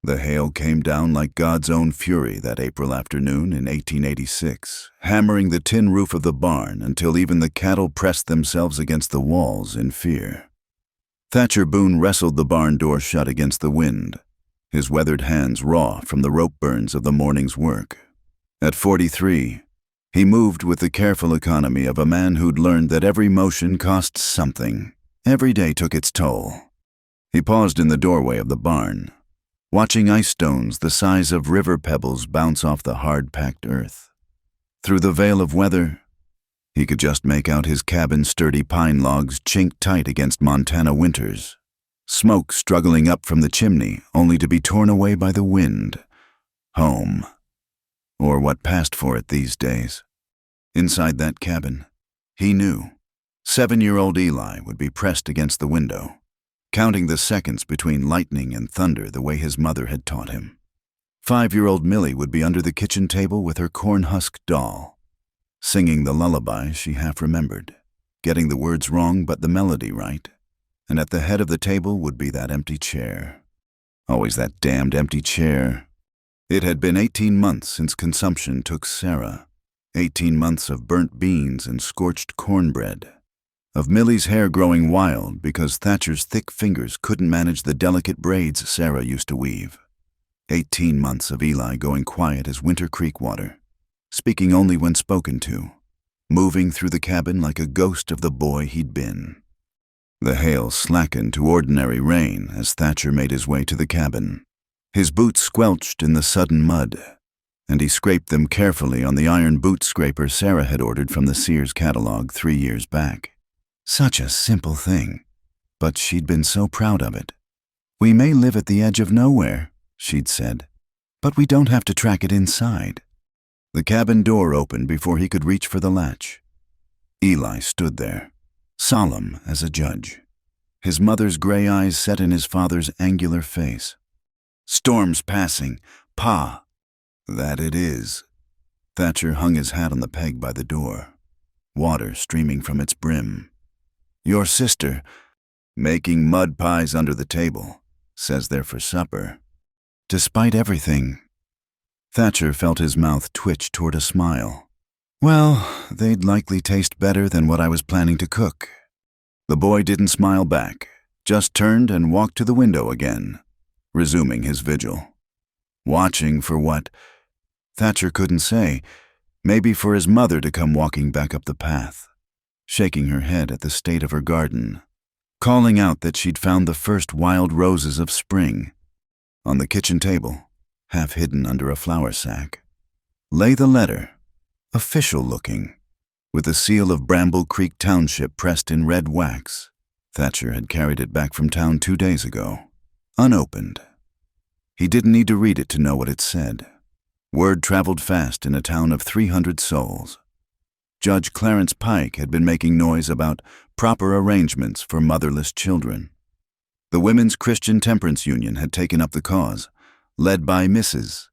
The hail came down like God's own fury that April afternoon in 1886, hammering the tin roof of the barn until even the cattle pressed themselves against the walls in fear. Thatcher Boone wrestled the barn door shut against the wind, his weathered hands raw from the rope burns of the morning's work. At 43, he moved with the careful economy of a man who'd learned that every motion costs something. Every day took its toll. He paused in the doorway of the barn, watching ice stones the size of river pebbles bounce off the hard-packed earth. Through the veil of weather, he could just make out his cabin's sturdy pine logs chinked tight against Montana winters, smoke struggling up from the chimney only to be torn away by the wind. Home, or what passed for it these days. Inside that cabin, he knew 7-year-old Eli would be pressed against the window, counting the seconds between lightning and thunder the way his mother had taught him. 5-year-old Millie would be under the kitchen table with her corn-husk doll, singing the lullaby she half remembered, getting the words wrong but the melody right. And at the head of the table would be that empty chair. Always that damned empty chair. It had been 18 months since consumption took Sarah. 18 months of burnt beans and scorched cornbread. Of Millie's hair growing wild because Thatcher's thick fingers couldn't manage the delicate braids Sarah used to weave. 18 months of Eli going quiet as winter creek water, speaking only when spoken to, moving through the cabin like a ghost of the boy he'd been. The hail slackened to ordinary rain as Thatcher made his way to the cabin. His boots squelched in the sudden mud, and he scraped them carefully on the iron boot scraper Sarah had ordered from the Sears catalog 3 years back. Such a simple thing, but she'd been so proud of it. "We may live at the edge of nowhere," she'd said, "but we don't have to track it inside." The cabin door opened before he could reach for the latch. Eli stood there, solemn as a judge, his mother's gray eyes set in his father's angular face. "Storm's passing, Pa." "That it is." Thatcher hung his hat on the peg by the door, water streaming from its brim. "Your sister, making mud pies under the table, says they're for supper." Despite everything, Thatcher felt his mouth twitch toward a smile. "Well, they'd likely taste better than what I was planning to cook." The boy didn't smile back, just turned and walked to the window again, resuming his vigil. Watching for what? Thatcher couldn't say. Maybe for his mother to come walking back up the path, shaking her head at the state of her garden, calling out that she'd found the first wild roses of spring. On the kitchen table, half hidden under a flour sack, lay the letter, official-looking, with the seal of Bramble Creek Township pressed in red wax. Thatcher had carried it back from town 2 days ago, unopened. He didn't need to read it to know what it said. Word traveled fast in a town of 300 souls. Judge Clarence Pike had been making noise about proper arrangements for motherless children. The Women's Christian Temperance Union had taken up the cause, led by Mrs.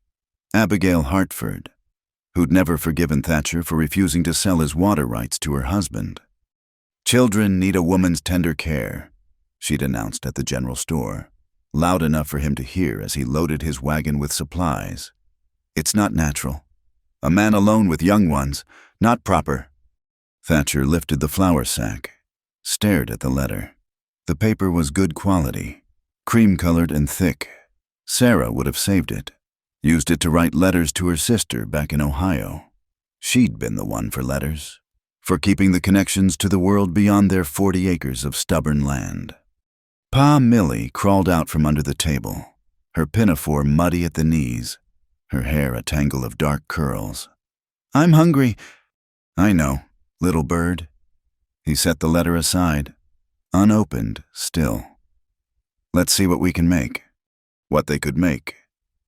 Abigail Hartford, who'd never forgiven Thatcher for refusing to sell his water rights to her husband. "Children need a woman's tender care," she'd announced at the general store, loud enough for him to hear as he loaded his wagon with supplies. "It's not natural. A man alone with young ones, not proper." Thatcher lifted the flour sack, stared at the letter. The paper was good quality, cream-colored and thick. Sarah would have saved it, used it to write letters to her sister back in Ohio. She'd been the one for letters, for keeping the connections to the world beyond their 40 acres of stubborn land. Pa Millie crawled out from under the table, her pinafore muddy at the knees, her hair a tangle of dark curls. "I'm hungry." "I know, little bird." He set the letter aside, unopened still. "Let's see what we can make." What they could make,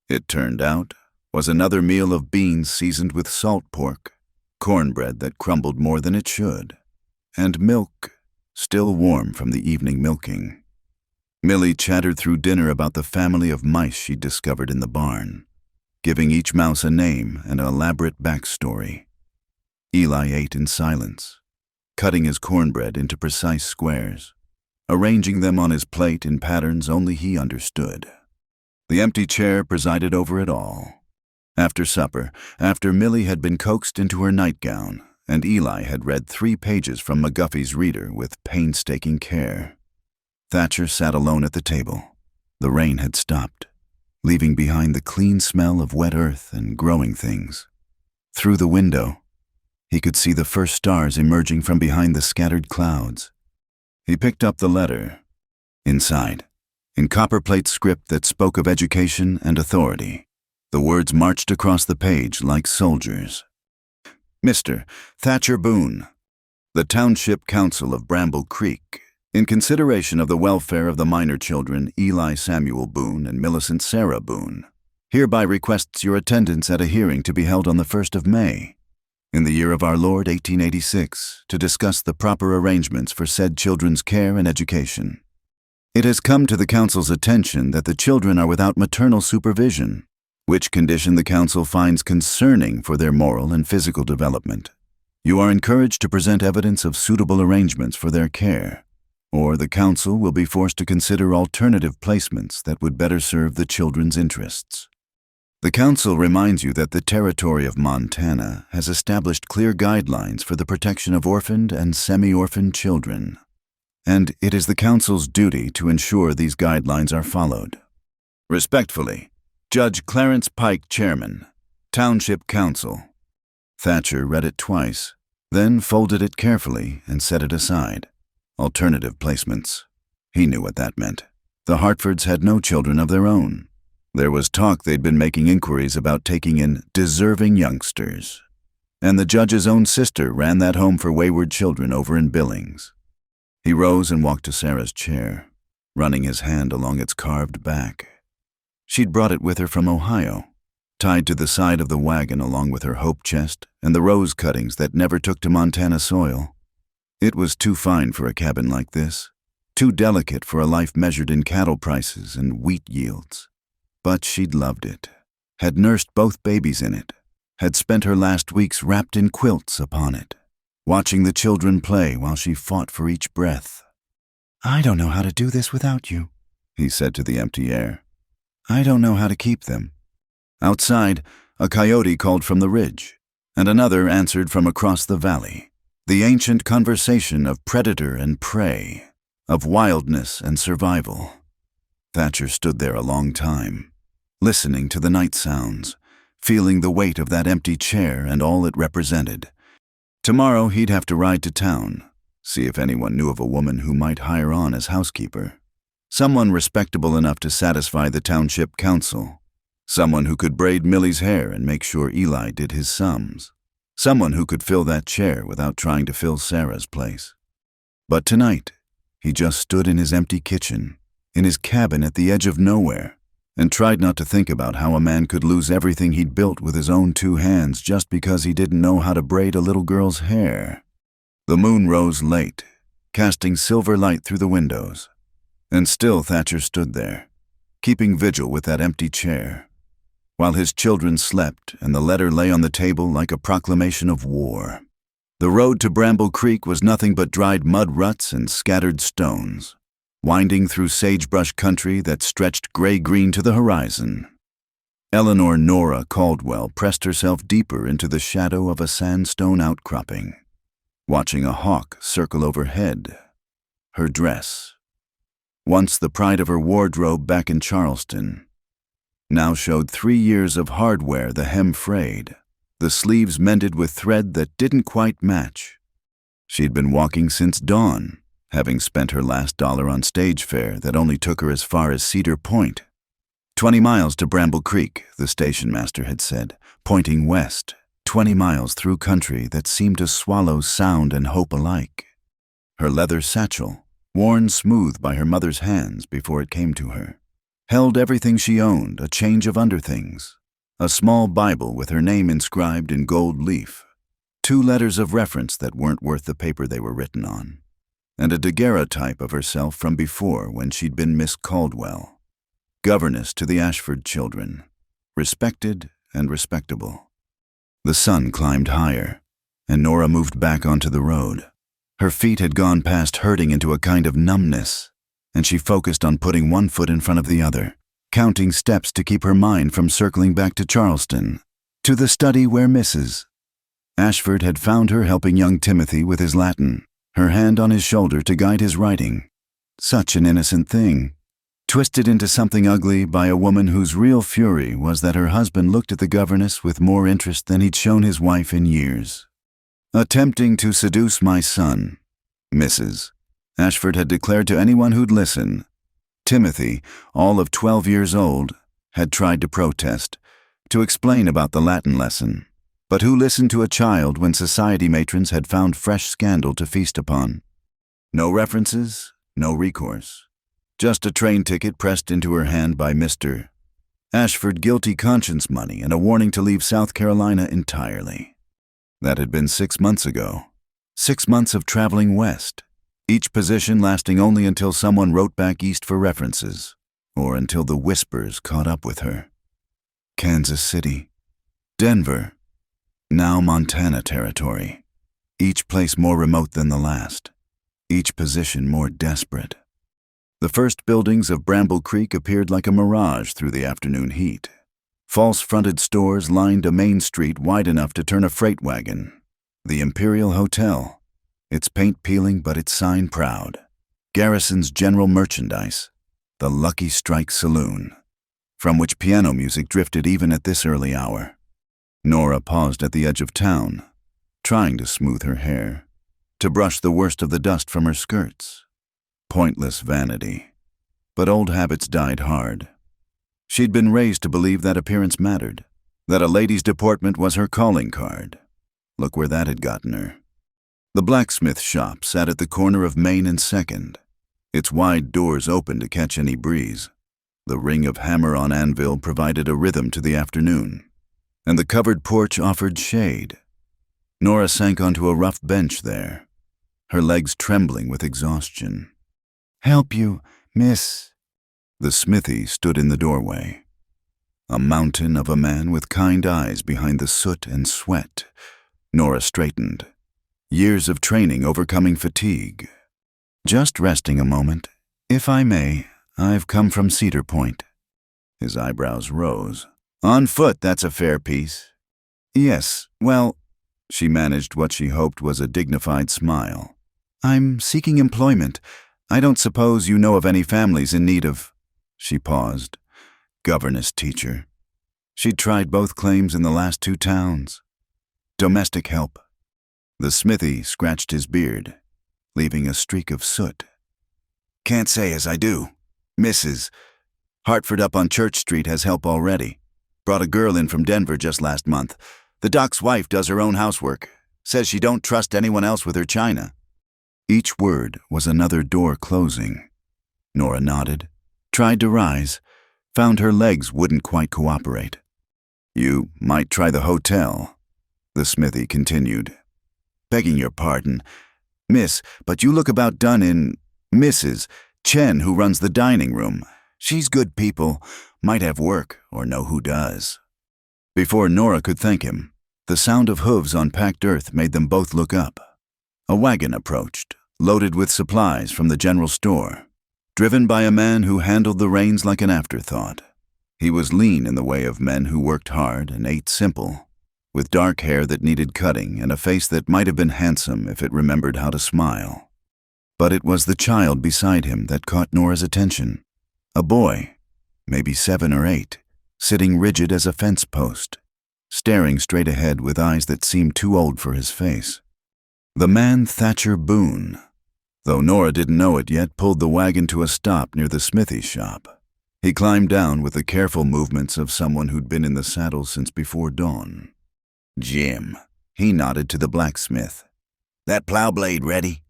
it turned out, was another meal of beans seasoned with salt pork, cornbread that crumbled more than it should, and milk still warm from the evening milking. Millie chattered through dinner about the family of mice she'd discovered in the barn, giving each mouse a name and an elaborate backstory. Eli ate in silence, cutting his cornbread into precise squares, arranging them on his plate in patterns only he understood. The empty chair presided over it all. After supper, after Millie had been coaxed into her nightgown, and Eli had read 3 pages from McGuffey's reader with painstaking care, Thatcher sat alone at the table. The rain had stopped, leaving behind the clean smell of wet earth and growing things. Through the window, he could see the first stars emerging from behind the scattered clouds. He picked up the letter. Inside, in copperplate script that spoke of education and authority, the words marched across the page like soldiers. Mr. Thatcher Boone, the Township Council of Bramble Creek, in consideration of the welfare of the minor children Eli Samuel Boone and Millicent Sarah Boone, hereby requests your attendance at a hearing to be held on the 1st of May, in the year of our Lord 1886, to discuss the proper arrangements for said children's care and education. It has come to the Council's attention that the children are without maternal supervision, which condition the Council finds concerning for their moral and physical development. You are encouraged to present evidence of suitable arrangements for their care, or the Council will be forced to consider alternative placements that would better serve the children's interests. The Council reminds you that the territory of Montana has established clear guidelines for the protection of orphaned and semi-orphaned children, and it is the Council's duty to ensure these guidelines are followed. Respectfully, Judge Clarence Pike, Chairman, Township Council. Thatcher read it twice, then folded it carefully and set it aside. Alternative placements. He knew what that meant. The Hartfords had no children of their own. There was talk they'd been making inquiries about taking in deserving youngsters. And the judge's own sister ran that home for wayward children over in Billings. He rose and walked to Sarah's chair, running his hand along its carved back. She'd brought it with her from Ohio, tied to the side of the wagon along with her hope chest and the rose cuttings that never took to Montana soil. It was too fine for a cabin like this, too delicate for a life measured in cattle prices and wheat yields. But she'd loved it, had nursed both babies in it, had spent her last weeks wrapped in quilts upon it, watching the children play while she fought for each breath. "I don't know how to do this without you," he said to the empty air. "I don't know how to keep them." Outside, a coyote called from the ridge, and another answered from across the valley. The ancient conversation of predator and prey, of wildness and survival. Thatcher stood there a long time, listening to the night sounds, feeling the weight of that empty chair and all it represented. Tomorrow he'd have to ride to town, see if anyone knew of a woman who might hire on as housekeeper. Someone respectable enough to satisfy the Township Council. Someone who could braid Millie's hair and make sure Eli did his sums. Someone who could fill that chair without trying to fill Sarah's place. But tonight, he just stood in his empty kitchen, in his cabin at the edge of nowhere, and tried not to think about how a man could lose everything he'd built with his own 2 hands just because he didn't know how to braid a little girl's hair. The moon rose late, casting silver light through the windows, and still Thatcher stood there, keeping vigil with that empty chair, while his children slept and the letter lay on the table like a proclamation of war. The road to Bramble Creek was nothing but dried mud ruts and scattered stones, winding through sagebrush country that stretched gray-green to the horizon. Eleanor Nora Caldwell pressed herself deeper into the shadow of a sandstone outcropping, watching a hawk circle overhead. Her dress, once the pride of her wardrobe back in Charleston, now showed 3 years of hardware, the hem frayed, the sleeves mended with thread that didn't quite match. She'd been walking since dawn, having spent her last dollar on stage fare that only took her as far as Cedar Point. 20 miles to Bramble Creek, the station master had said, pointing west, 20 miles through country that seemed to swallow sound and hope alike. Her leather satchel, worn smooth by her mother's hands before it came to her, held everything she owned, a change of underthings, a small Bible with her name inscribed in gold leaf, 2 letters of reference that weren't worth the paper they were written on, and a daguerreotype of herself from before when she'd been Miss Caldwell, governess to the Ashford children, respected and respectable. The sun climbed higher, and Nora moved back onto the road. Her feet had gone past hurting into a kind of numbness, and she focused on putting one foot in front of the other, counting steps to keep her mind from circling back to Charleston, to the study where Mrs. Ashford had found her helping young Timothy with his Latin, her hand on his shoulder to guide his writing. Such an innocent thing, twisted into something ugly by a woman whose real fury was that her husband looked at the governess with more interest than he'd shown his wife in years. Attempting to seduce my son, Mrs. Ashford had declared to anyone who'd listen. Timothy, all of 12 years old, had tried to protest, to explain about the Latin lesson. But who listened to a child when society matrons had found fresh scandal to feast upon? No references, no recourse. Just a train ticket pressed into her hand by Mr. Ashford, guilty conscience money, and a warning to leave South Carolina entirely. That had been 6 months ago. 6 months of traveling west, each position lasting only until someone wrote back east for references, or until the whispers caught up with her. Kansas City, Denver, now Montana territory, each place more remote than the last, each position more desperate. The first buildings of Bramble Creek appeared like a mirage through the afternoon heat. False-fronted stores lined a main street wide enough to turn a freight wagon. The Imperial Hotel, its paint peeling but its sign proud. Garrison's General Merchandise, the Lucky Strike Saloon, from which piano music drifted even at this early hour. Nora paused at the edge of town, trying to smooth her hair, to brush the worst of the dust from her skirts. Pointless vanity. But old habits died hard. She'd been raised to believe that appearance mattered, that a lady's deportment was her calling card. Look where that had gotten her. The blacksmith shop sat at the corner of Main and 2nd, its wide doors open to catch any breeze. The ring of hammer on anvil provided a rhythm to the afternoon, and the covered porch offered shade. Nora sank onto a rough bench there, her legs trembling with exhaustion. "Help you, miss." The smithy stood in the doorway, a mountain of a man with kind eyes behind the soot and sweat. Nora straightened, years of training overcoming fatigue. "Just resting a moment. If I may, I've come from Cedar Point." His eyebrows rose. "On foot, that's a fair piece." "Yes, well," she managed what she hoped was a dignified smile. "I'm seeking employment. I don't suppose you know of any families in need of—" She paused. Governess teacher. She'd tried both claims in the last 2 towns. Domestic help. The smithy scratched his beard, leaving a streak of soot. "Can't say as I do. Mrs. Hartford up on Church Street has help already. Brought a girl in from Denver just last month. The doc's wife does her own housework. Says she don't trust anyone else with her china." Each word was another door closing. Nora nodded, tried to rise, found her legs wouldn't quite cooperate. "You might try the hotel," the smithy continued. "Begging your pardon, miss, but you look about done in Mrs. Chen, who runs the dining room. She's good people, might have work or know who does." Before Nora could thank him, the sound of hooves on packed earth made them both look up. A wagon approached, loaded with supplies from the general store, driven by a man who handled the reins like an afterthought. He was lean in the way of men who worked hard and ate simple, with dark hair that needed cutting and a face that might have been handsome if it remembered how to smile. But it was the child beside him that caught Nora's attention. A boy, maybe 7 or 8, sitting rigid as a fence post, staring straight ahead with eyes that seemed too old for his face. The man Thatcher Boone, though Nora didn't know it yet, pulled the wagon to a stop near the smithy shop. He climbed down with the careful movements of someone who'd been in the saddle since before dawn. "Jim," he nodded to the blacksmith. "That plow blade ready?"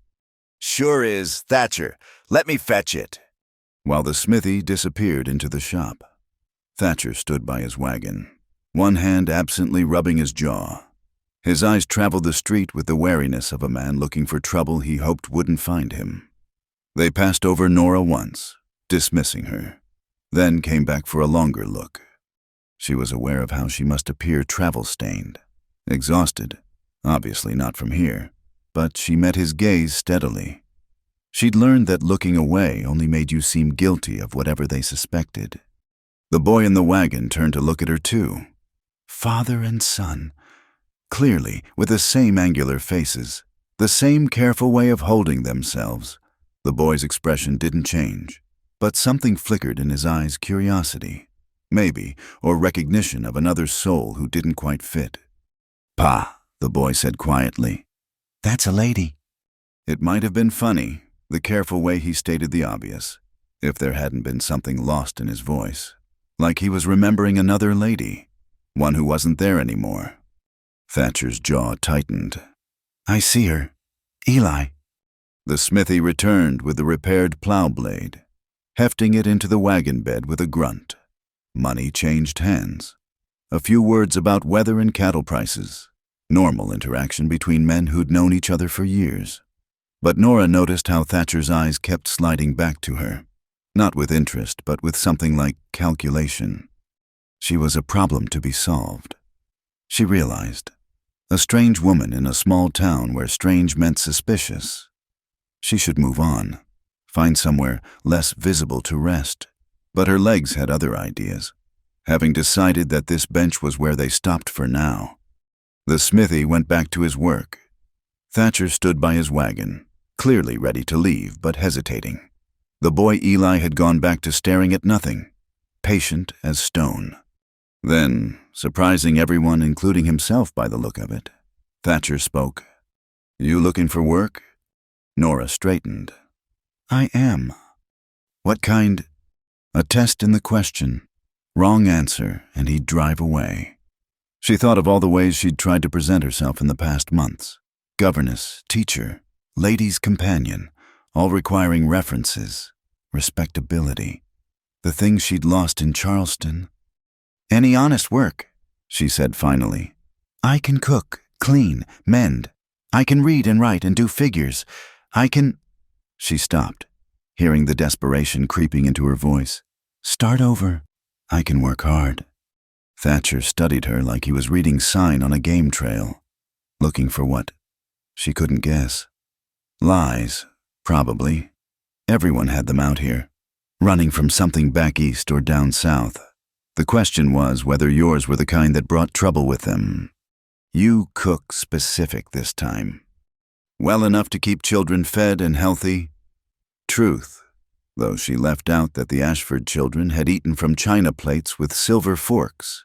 "Sure is, Thatcher. Let me fetch it." While the smithy disappeared into the shop, Thatcher stood by his wagon, one hand absently rubbing his jaw. His eyes traveled the street with the wariness of a man looking for trouble he hoped wouldn't find him. They passed over Nora once, dismissing her, then came back for a longer look. She was aware of how she must appear travel-stained, exhausted, obviously not from here, but she met his gaze steadily. She'd learned that looking away only made you seem guilty of whatever they suspected. The boy in the wagon turned to look at her too. Father and son, clearly with the same angular faces, the same careful way of holding themselves. The boy's expression didn't change, but something flickered in his eyes, curiosity, maybe, or recognition of another soul who didn't quite fit. "Pa," the boy said quietly. "That's a lady." It might have been funny, the careful way he stated the obvious, if there hadn't been something lost in his voice, like he was remembering another lady, one who wasn't there anymore. Thatcher's jaw tightened. "I see her. Eli." The smithy returned with the repaired plow blade, hefting it into the wagon bed with a grunt. Money changed hands. A few words about weather and cattle prices. Normal interaction between men who'd known each other for years. But Nora noticed how Thatcher's eyes kept sliding back to her, not with interest, but with something like calculation. She was a problem to be solved. She realized. A strange woman in a small town where strange meant suspicious. She should move on, find somewhere less visible to rest. But her legs had other ideas, having decided that this bench was where they stopped for now. The smithy went back to his work. Thatcher stood by his wagon, clearly ready to leave, but hesitating. The boy Eli had gone back to staring at nothing, patient as stone. Then, surprising everyone, including himself by the look of it, Thatcher spoke. "You looking for work?" Nora straightened. "I am." "What kind?" A test in the question. Wrong answer, and he'd drive away. She thought of all the ways she'd tried to present herself in the past months. Governess, teacher, lady's companion, all requiring references, respectability. The things she'd lost in Charleston. "Any honest work," she said finally. "I can cook, clean, mend. I can read and write and do figures. I can—" She stopped, hearing the desperation creeping into her voice. "Start over. I can work hard." Thatcher studied her like he was reading sign on a game trail. Looking for what? She couldn't guess. Lies, probably. Everyone had them out here, running from something back east or down south. The question was whether yours were the kind that brought trouble with them. You cook specific this time. Well enough to keep children fed and healthy? Truth, though she left out that the Ashford children had eaten from china plates with silver forks.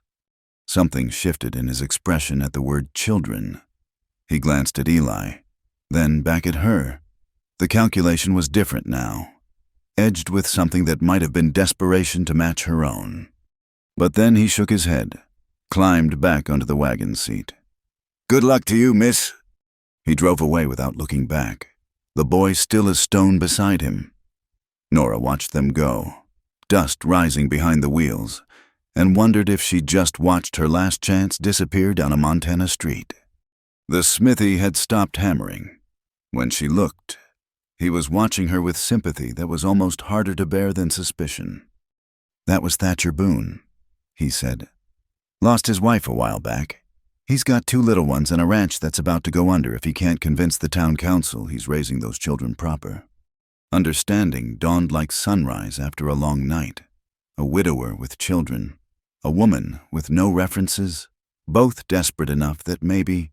Something shifted in his expression at the word children. He glanced at Eli, then back at her. The calculation was different now, edged with something that might have been desperation to match her own. But then he shook his head, climbed back onto the wagon seat. "Good luck to you, miss." He drove away without looking back, the boy still as stone beside him. Nora watched them go, dust rising behind the wheels, and wondered if she'd just watched her last chance disappear down a Montana street. The smithy had stopped hammering. When she looked, he was watching her with sympathy that was almost harder to bear than suspicion. "That was Thatcher Boone," he said. "Lost his wife a while back. He's got 2 little ones and a ranch that's about to go under if he can't convince the town council he's raising those children proper." Understanding dawned like sunrise after a long night. A widower with children, a woman with no references, both desperate enough that maybe,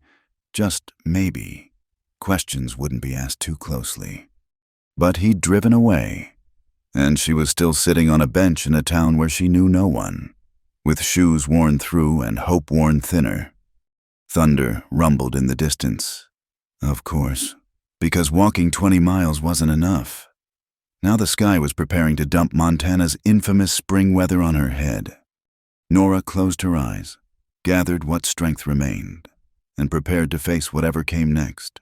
just maybe, questions wouldn't be asked too closely. But he'd driven away, and she was still sitting on a bench in a town where she knew no one, with shoes worn through and hope worn thinner. Thunder rumbled in the distance. Of course, because walking 20 miles wasn't enough. Now the sky was preparing to dump Montana's infamous spring weather on her head. Nora closed her eyes, gathered what strength remained, and prepared to face whatever came next.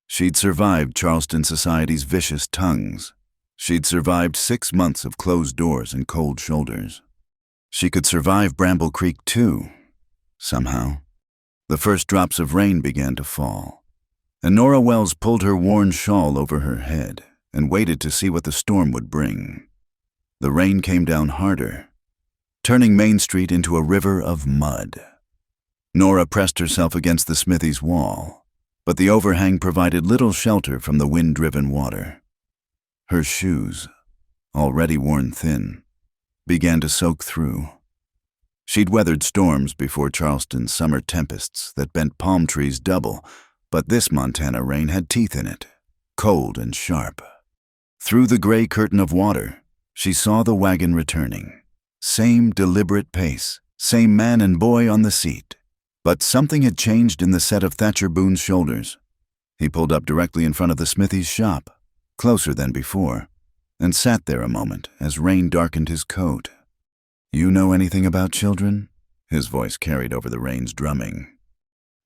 She'd survived Charleston society's vicious tongues. She'd survived 6 months of closed doors and cold shoulders. She could survive Bramble Creek too, somehow. The first drops of rain began to fall, and Nora Wells pulled her worn shawl over her head and waited to see what the storm would bring. The rain came down harder, turning Main Street into a river of mud. Nora pressed herself against the smithy's wall, but the overhang provided little shelter from the wind-driven water. Her shoes, already worn thin, began to soak through. She'd weathered storms before Charleston's summer tempests that bent palm trees double, but this Montana rain had teeth in it, cold and sharp. Through the gray curtain of water, she saw the wagon returning. Same deliberate pace, same man and boy on the seat. But something had changed in the set of Thatcher Boone's shoulders. He pulled up directly in front of the smithy's shop, closer than before, and sat there a moment as rain darkened his coat. "You know anything about children?" His voice carried over the rain's drumming.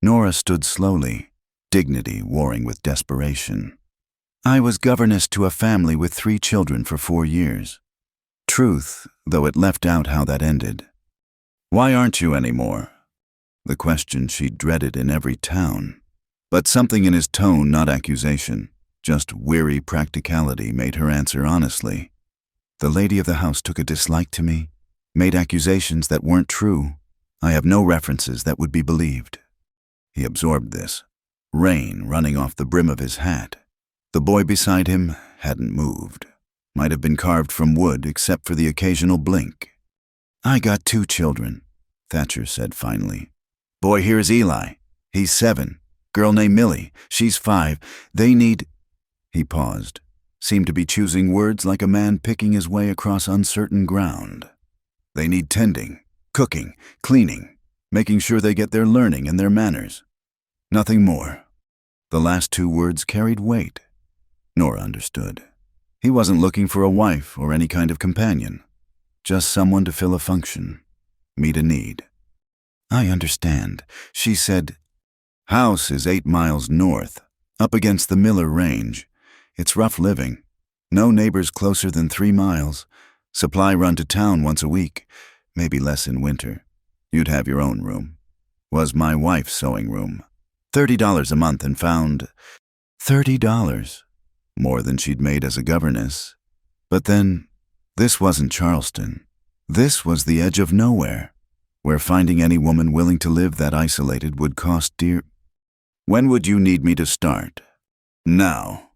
Nora stood slowly, dignity warring with desperation. "I was governess to a family with 3 children for 4 years. Truth, though it left out how that ended. Why aren't you anymore?" The question she dreaded in every town. But something in his tone, not accusation, just weary practicality, made her answer honestly. "The lady of the house took a dislike to me, made accusations that weren't true. I have no references that would be believed." He absorbed this, rain running off the brim of his hat. The boy beside him hadn't moved. Might have been carved from wood except for the occasional blink. "I got 2 children," Thatcher said finally. "Boy here's Eli. He's 7. Girl named Millie. She's 5. They need—" He paused, seemed to be choosing words like a man picking his way across uncertain ground. "They need tending, cooking, cleaning, making sure they get their learning and their manners. Nothing more." The last 2 words carried weight. Nora understood. He wasn't looking for a wife or any kind of companion, just someone to fill a function, meet a need. "I understand," she said. "House is 8 miles north, up against the Miller Range. It's rough living. No neighbors closer than 3 miles. Supply run to town once a week, maybe less in winter. You'd have your own room. Was my wife's sewing room. $30 a month and found $30. More than she'd made as a governess. But then, this wasn't Charleston. This was the edge of nowhere, where finding any woman willing to live that isolated would cost dear. "When would you need me to start?" "Now."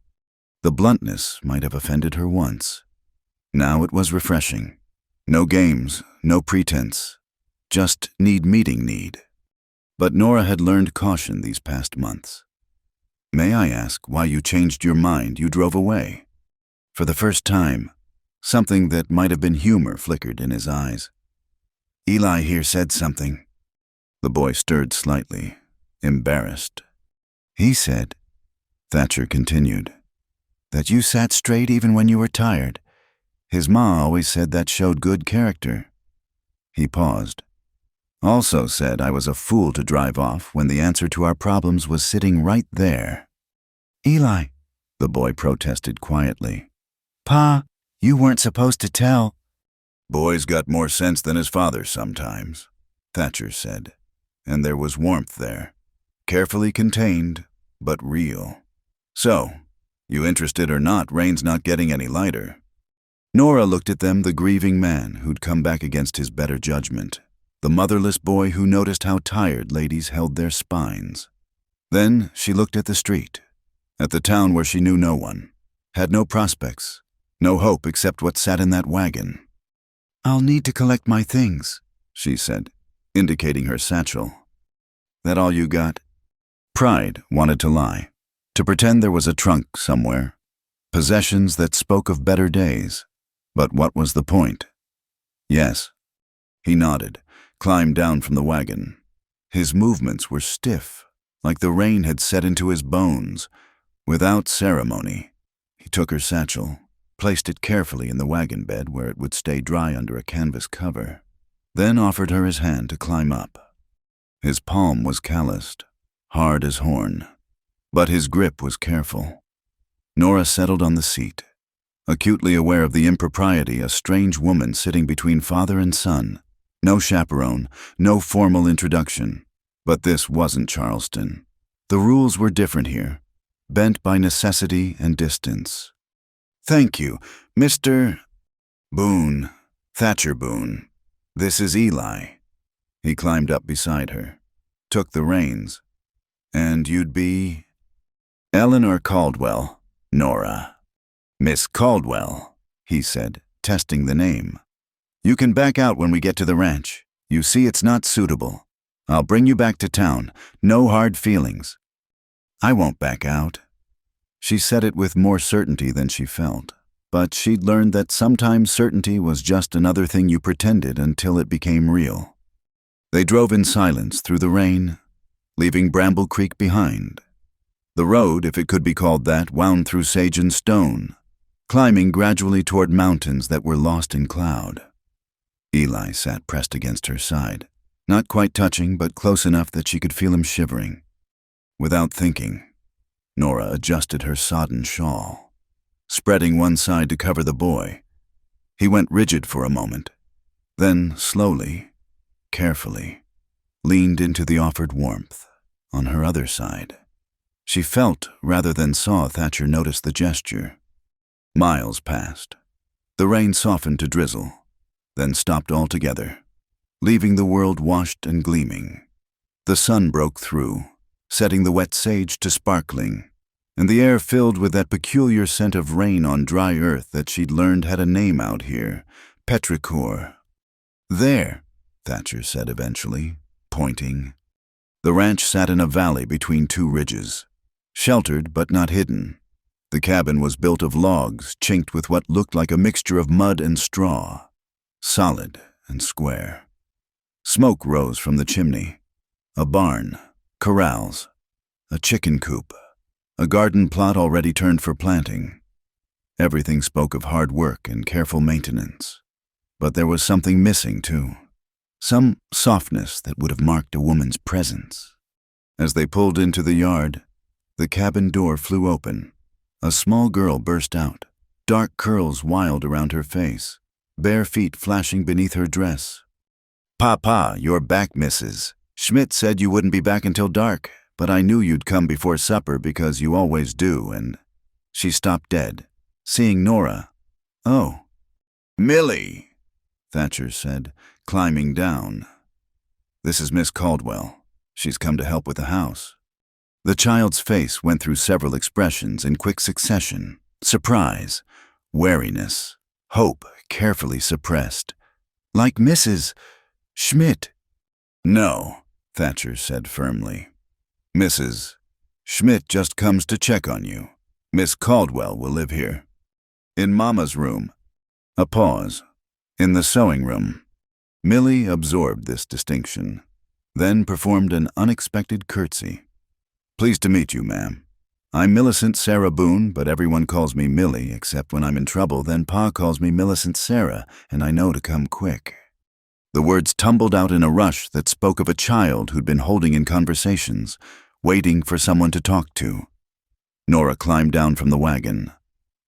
The bluntness might have offended her once. Now it was refreshing. No games, no pretense. Just meeting need. But Nora had learned caution these past months. "May I ask why you changed your mind, you drove away?" For the first time, something that might have been humor flickered in his eyes. "Eli here said something." The boy stirred slightly, embarrassed. "He said," Thatcher continued, "that you sat straight even when you were tired. His ma always said that showed good character." He paused. "Also said I was a fool to drive off when the answer to our problems was sitting right there." "Eli," the boy protested quietly. "Pa, you weren't supposed to tell." "Boy's got more sense than his father sometimes," Thatcher said, and there was warmth there. Carefully contained, but real. "So, you interested or not, rain's not getting any lighter." Nora looked at them, the grieving man who'd come back against his better judgment, the motherless boy who noticed how tired ladies held their spines. Then she looked at the street, at the town where she knew no one, had no prospects, no hope except what sat in that wagon. "I'll need to collect my things," she said, indicating her satchel. "That all you got?" Pride wanted to lie, to pretend there was a trunk somewhere, possessions that spoke of better days. But what was the point? "Yes." He nodded, climbed down from the wagon. His movements were stiff, like the rain had set into his bones. Without ceremony, he took her satchel, placed it carefully in the wagon bed where it would stay dry under a canvas cover, then offered her his hand to climb up. His palm was calloused, hard as horn, but his grip was careful. Nora settled on the seat, acutely aware of the impropriety, a strange woman sitting between father and son. No chaperone, no formal introduction. But this wasn't Charleston. The rules were different here, bent by necessity and distance. "Thank you, Mr. Boone, Thatcher Boone. This is Eli." He climbed up beside her, took the reins. "And you'd be—" "Eleanor Caldwell, Nora." "Miss Caldwell," he said, testing the name. You can back out when we get to the ranch. You see it's not suitable. I'll bring you back to town. No hard feelings." "I won't back out." She said it with more certainty than she felt, but she'd learned that sometimes certainty was just another thing you pretended until it became real. They drove in silence through the rain, leaving Bramble Creek behind. The road, if it could be called that, wound through sage and stone, climbing gradually toward mountains that were lost in cloud. Eli sat pressed against her side, not quite touching, but close enough that she could feel him shivering. Without thinking, Nora adjusted her sodden shawl, spreading one side to cover the boy. He went rigid for a moment, then slowly, carefully, leaned into the offered warmth on her other side. She felt rather than saw Thatcher notice the gesture. Miles passed. The rain softened to drizzle, then stopped altogether, leaving the world washed and gleaming. The sun broke through, setting the wet sage to sparkling, and the air filled with that peculiar scent of rain on dry earth that she'd learned had a name out here, petrichor. "There," Thatcher said eventually, pointing. The ranch sat in a valley between two ridges, sheltered but not hidden. The cabin was built of logs chinked with what looked like a mixture of mud and straw, solid and square. Smoke rose from the chimney. A barn, corrals, a chicken coop, a garden plot already turned for planting. Everything spoke of hard work and careful maintenance. But there was something missing, too. Some softness that would have marked a woman's presence. As they pulled into the yard, the cabin door flew open. A small girl burst out, dark curls wild around her face, bare feet flashing beneath her dress. "Papa, you're back, Mrs. Schmidt said you wouldn't be back until dark, but I knew you'd come before supper because you always do," and she stopped dead, seeing Nora. "Oh." "Millie," Thatcher said, climbing down. "This is Miss Caldwell. She's come to help with the house." The child's face went through several expressions in quick succession: surprise, wariness, hope carefully suppressed. "Like Mrs. Schmidt." "No," Thatcher said firmly. "Mrs. Schmidt just comes to check on you. Miss Caldwell will live here." "In Mama's room." A pause. "In the sewing room." Millie absorbed this distinction, then performed an unexpected curtsy. "Pleased to meet you, ma'am. I'm Millicent Sarah Boone, but everyone calls me Millie, except when I'm in trouble. Then Pa calls me Millicent Sarah, and I know to come quick." The words tumbled out in a rush that spoke of a child who'd been holding in conversations, waiting for someone to talk to. Nora climbed down from the wagon,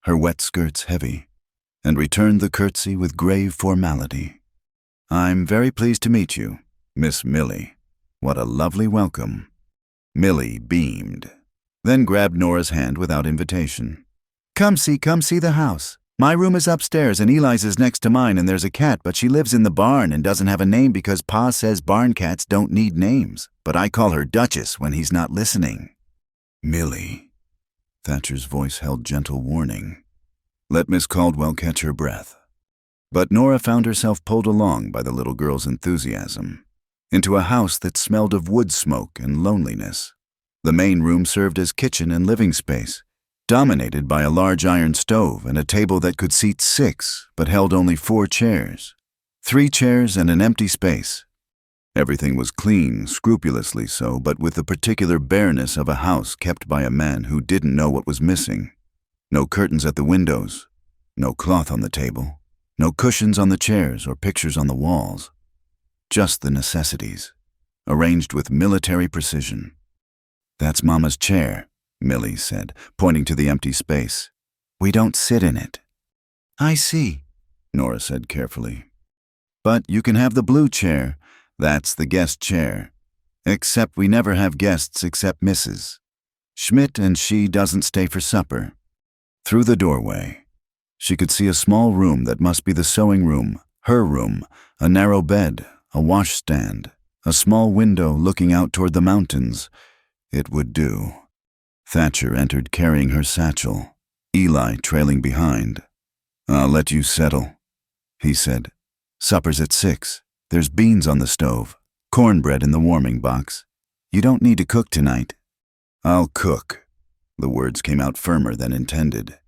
her wet skirts heavy, and returned the curtsy with grave formality. "I'm very pleased to meet you, Miss Millie. What a lovely welcome." Millie beamed, then grabbed Nora's hand without invitation. Come see the house. My room is upstairs and Eli's is next to mine, and there's a cat, but she lives in the barn and doesn't have a name because Pa says barn cats don't need names, but I call her Duchess when he's not listening." "Millie," Thatcher's voice held gentle warning. "Let Miss Caldwell catch her breath." But Nora found herself pulled along by the little girl's enthusiasm, into a house that smelled of wood smoke and loneliness. The main room served as kitchen and living space, dominated by a large iron stove and a table that could seat 6 but held only 4 chairs. 3 chairs and an empty space. Everything was clean, scrupulously so, but with the particular bareness of a house kept by a man who didn't know what was missing. No curtains at the windows, no cloth on the table, no cushions on the chairs or pictures on the walls. Just the necessities, arranged with military precision. "That's Mama's chair," Millie said, pointing to the empty space. "We don't sit in it." "I see," Nora said carefully. "But you can have the blue chair. That's the guest chair. Except we never have guests except Mrs. Schmidt, and she doesn't stay for supper." Through the doorway, she could see a small room that must be the sewing room, her room, a narrow bed, a washstand, a small window looking out toward the mountains. It would do. Thatcher entered carrying her satchel, Eli trailing behind. "I'll let you settle," he said, Supper's at 6. There's beans on the stove, cornbread in the warming box. You don't need to cook tonight. I'll cook. The words came out firmer than intended.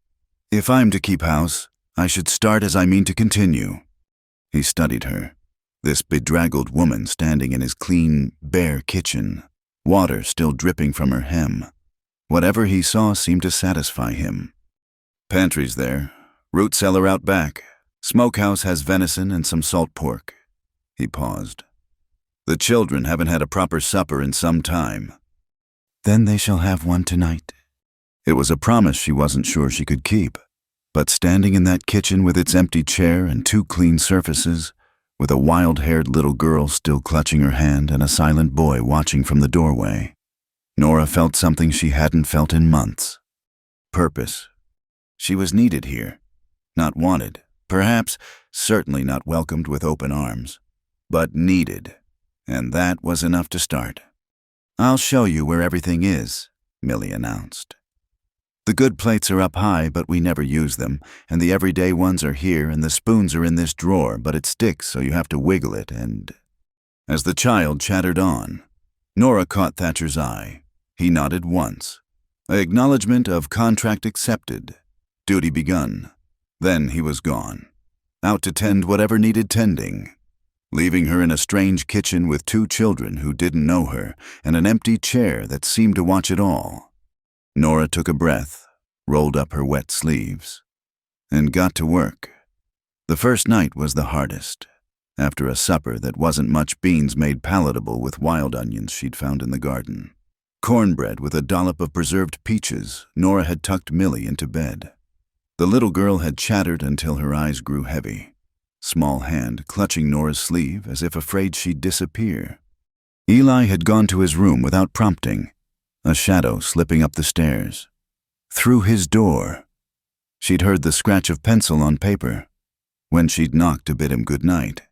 If I'm to keep house, I should start as I mean to continue. He studied her, this bedraggled woman standing in his clean, bare kitchen, water still dripping from her hem. Whatever he saw seemed to satisfy him. Pantry's there, root cellar out back, smokehouse has venison and some salt pork. He paused. The children haven't had a proper supper in some time. Then they shall have one tonight. It was a promise she wasn't sure she could keep, but standing in that kitchen with its empty chair and 2 clean surfaces, with a wild-haired little girl still clutching her hand and a silent boy watching from the doorway, Nora felt something she hadn't felt in months. Purpose. She was needed here. Not wanted, perhaps, certainly not welcomed with open arms, but needed, and that was enough to start. I'll show you where everything is, Millie announced. The good plates are up high, but we never use them, and the everyday ones are here, and the spoons are in this drawer, but it sticks, so you have to wiggle it, and... As the child chattered on, Nora caught Thatcher's eye. He nodded once. Acknowledgement of contract accepted. Duty begun. Then he was gone. Out to tend whatever needed tending. Leaving her in a strange kitchen with 2 children who didn't know her, and an empty chair that seemed to watch it all. Nora took a breath, rolled up her wet sleeves, and got to work. The first night was the hardest, after a supper that wasn't much beans made palatable with wild onions she'd found in the garden. Cornbread with a dollop of preserved peaches, Nora had tucked Millie into bed. The little girl had chattered until her eyes grew heavy, small hand clutching Nora's sleeve as if afraid she'd disappear. Eli had gone to his room without prompting, a shadow slipping up the stairs. Through his door, she'd heard the scratch of pencil on paper. When she'd knocked to bid him good night,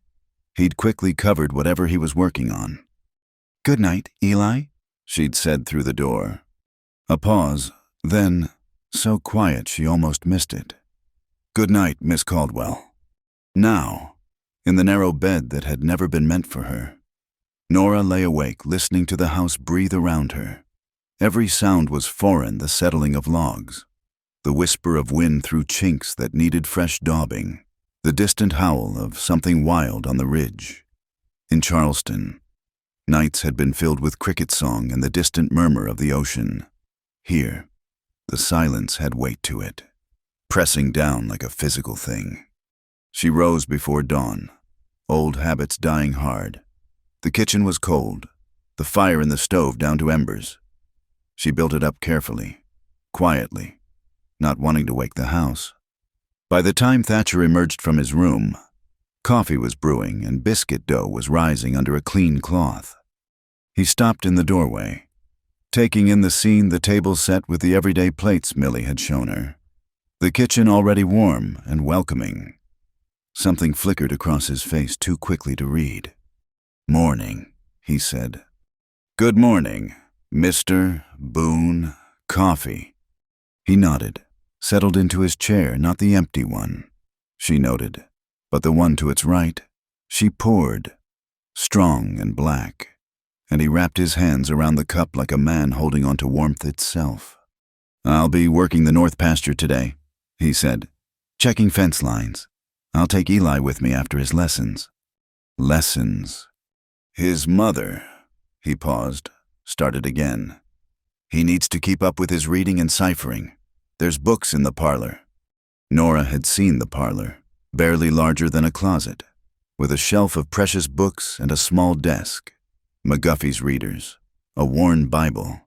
he'd quickly covered whatever he was working on. "Good night, Eli," she'd said through the door. A pause, then, so quiet she almost missed it. "Good night, Miss Caldwell." Now, in the narrow bed that had never been meant for her, Nora lay awake listening to the house breathe around her. Every sound was foreign, the settling of logs, the whisper of wind through chinks that needed fresh daubing, the distant howl of something wild on the ridge. In Charleston, nights had been filled with cricket song and the distant murmur of the ocean. Here, the silence had weight to it, pressing down like a physical thing. She rose before dawn, old habits dying hard. The kitchen was cold, the fire in the stove down to embers. She built it up carefully, quietly, not wanting to wake the house. By the time Thatcher emerged from his room, coffee was brewing and biscuit dough was rising under a clean cloth. He stopped in the doorway, taking in the scene, the table set with the everyday plates Millie had shown her, the kitchen already warm and welcoming. Something flickered across his face too quickly to read. "Morning," he said. "Good morning, Mr. Boone Coffee." He nodded, settled into his chair, not the empty one, she noted, but the one to its right. She poured, strong and black, and he wrapped his hands around the cup like a man holding on to warmth itself. "I'll be working the north pasture today," he said, "checking fence lines. I'll take Eli with me after his lessons." Lessons. His mother. He paused, started again. He needs to keep up with his reading and ciphering. There's books in the parlor. Nora had seen the parlor, barely larger than a closet, with a shelf of precious books and a small desk, McGuffey's readers, a worn Bible,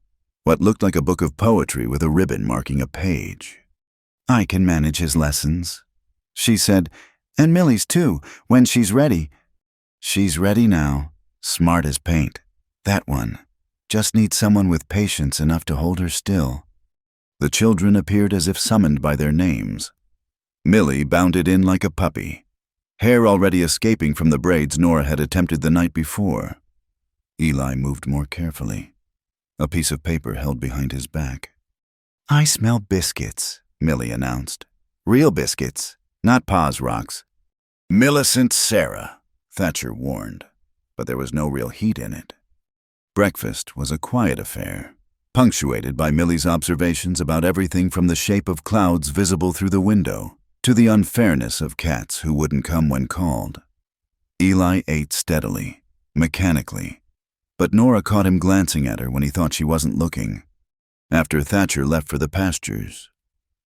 what looked like a book of poetry with a ribbon marking a page. "I can manage his lessons," she said, "and Millie's too, when she's ready." "She's ready now, smart as paint. That one. Just needs someone with patience enough to hold her still." The children appeared as if summoned by their names. Millie bounded in like a puppy, hair already escaping from the braids Nora had attempted the night before. Eli moved more carefully, a piece of paper held behind his back. "I smell biscuits," Millie announced. "Real biscuits, not Pa's rocks." "Millicent Sarah," Thatcher warned, but there was no real heat in it. Breakfast was a quiet affair, punctuated by Millie's observations about everything from the shape of clouds visible through the window to the unfairness of cats who wouldn't come when called. Eli ate steadily, mechanically, but Nora caught him glancing at her when he thought she wasn't looking. After Thatcher left for the pastures,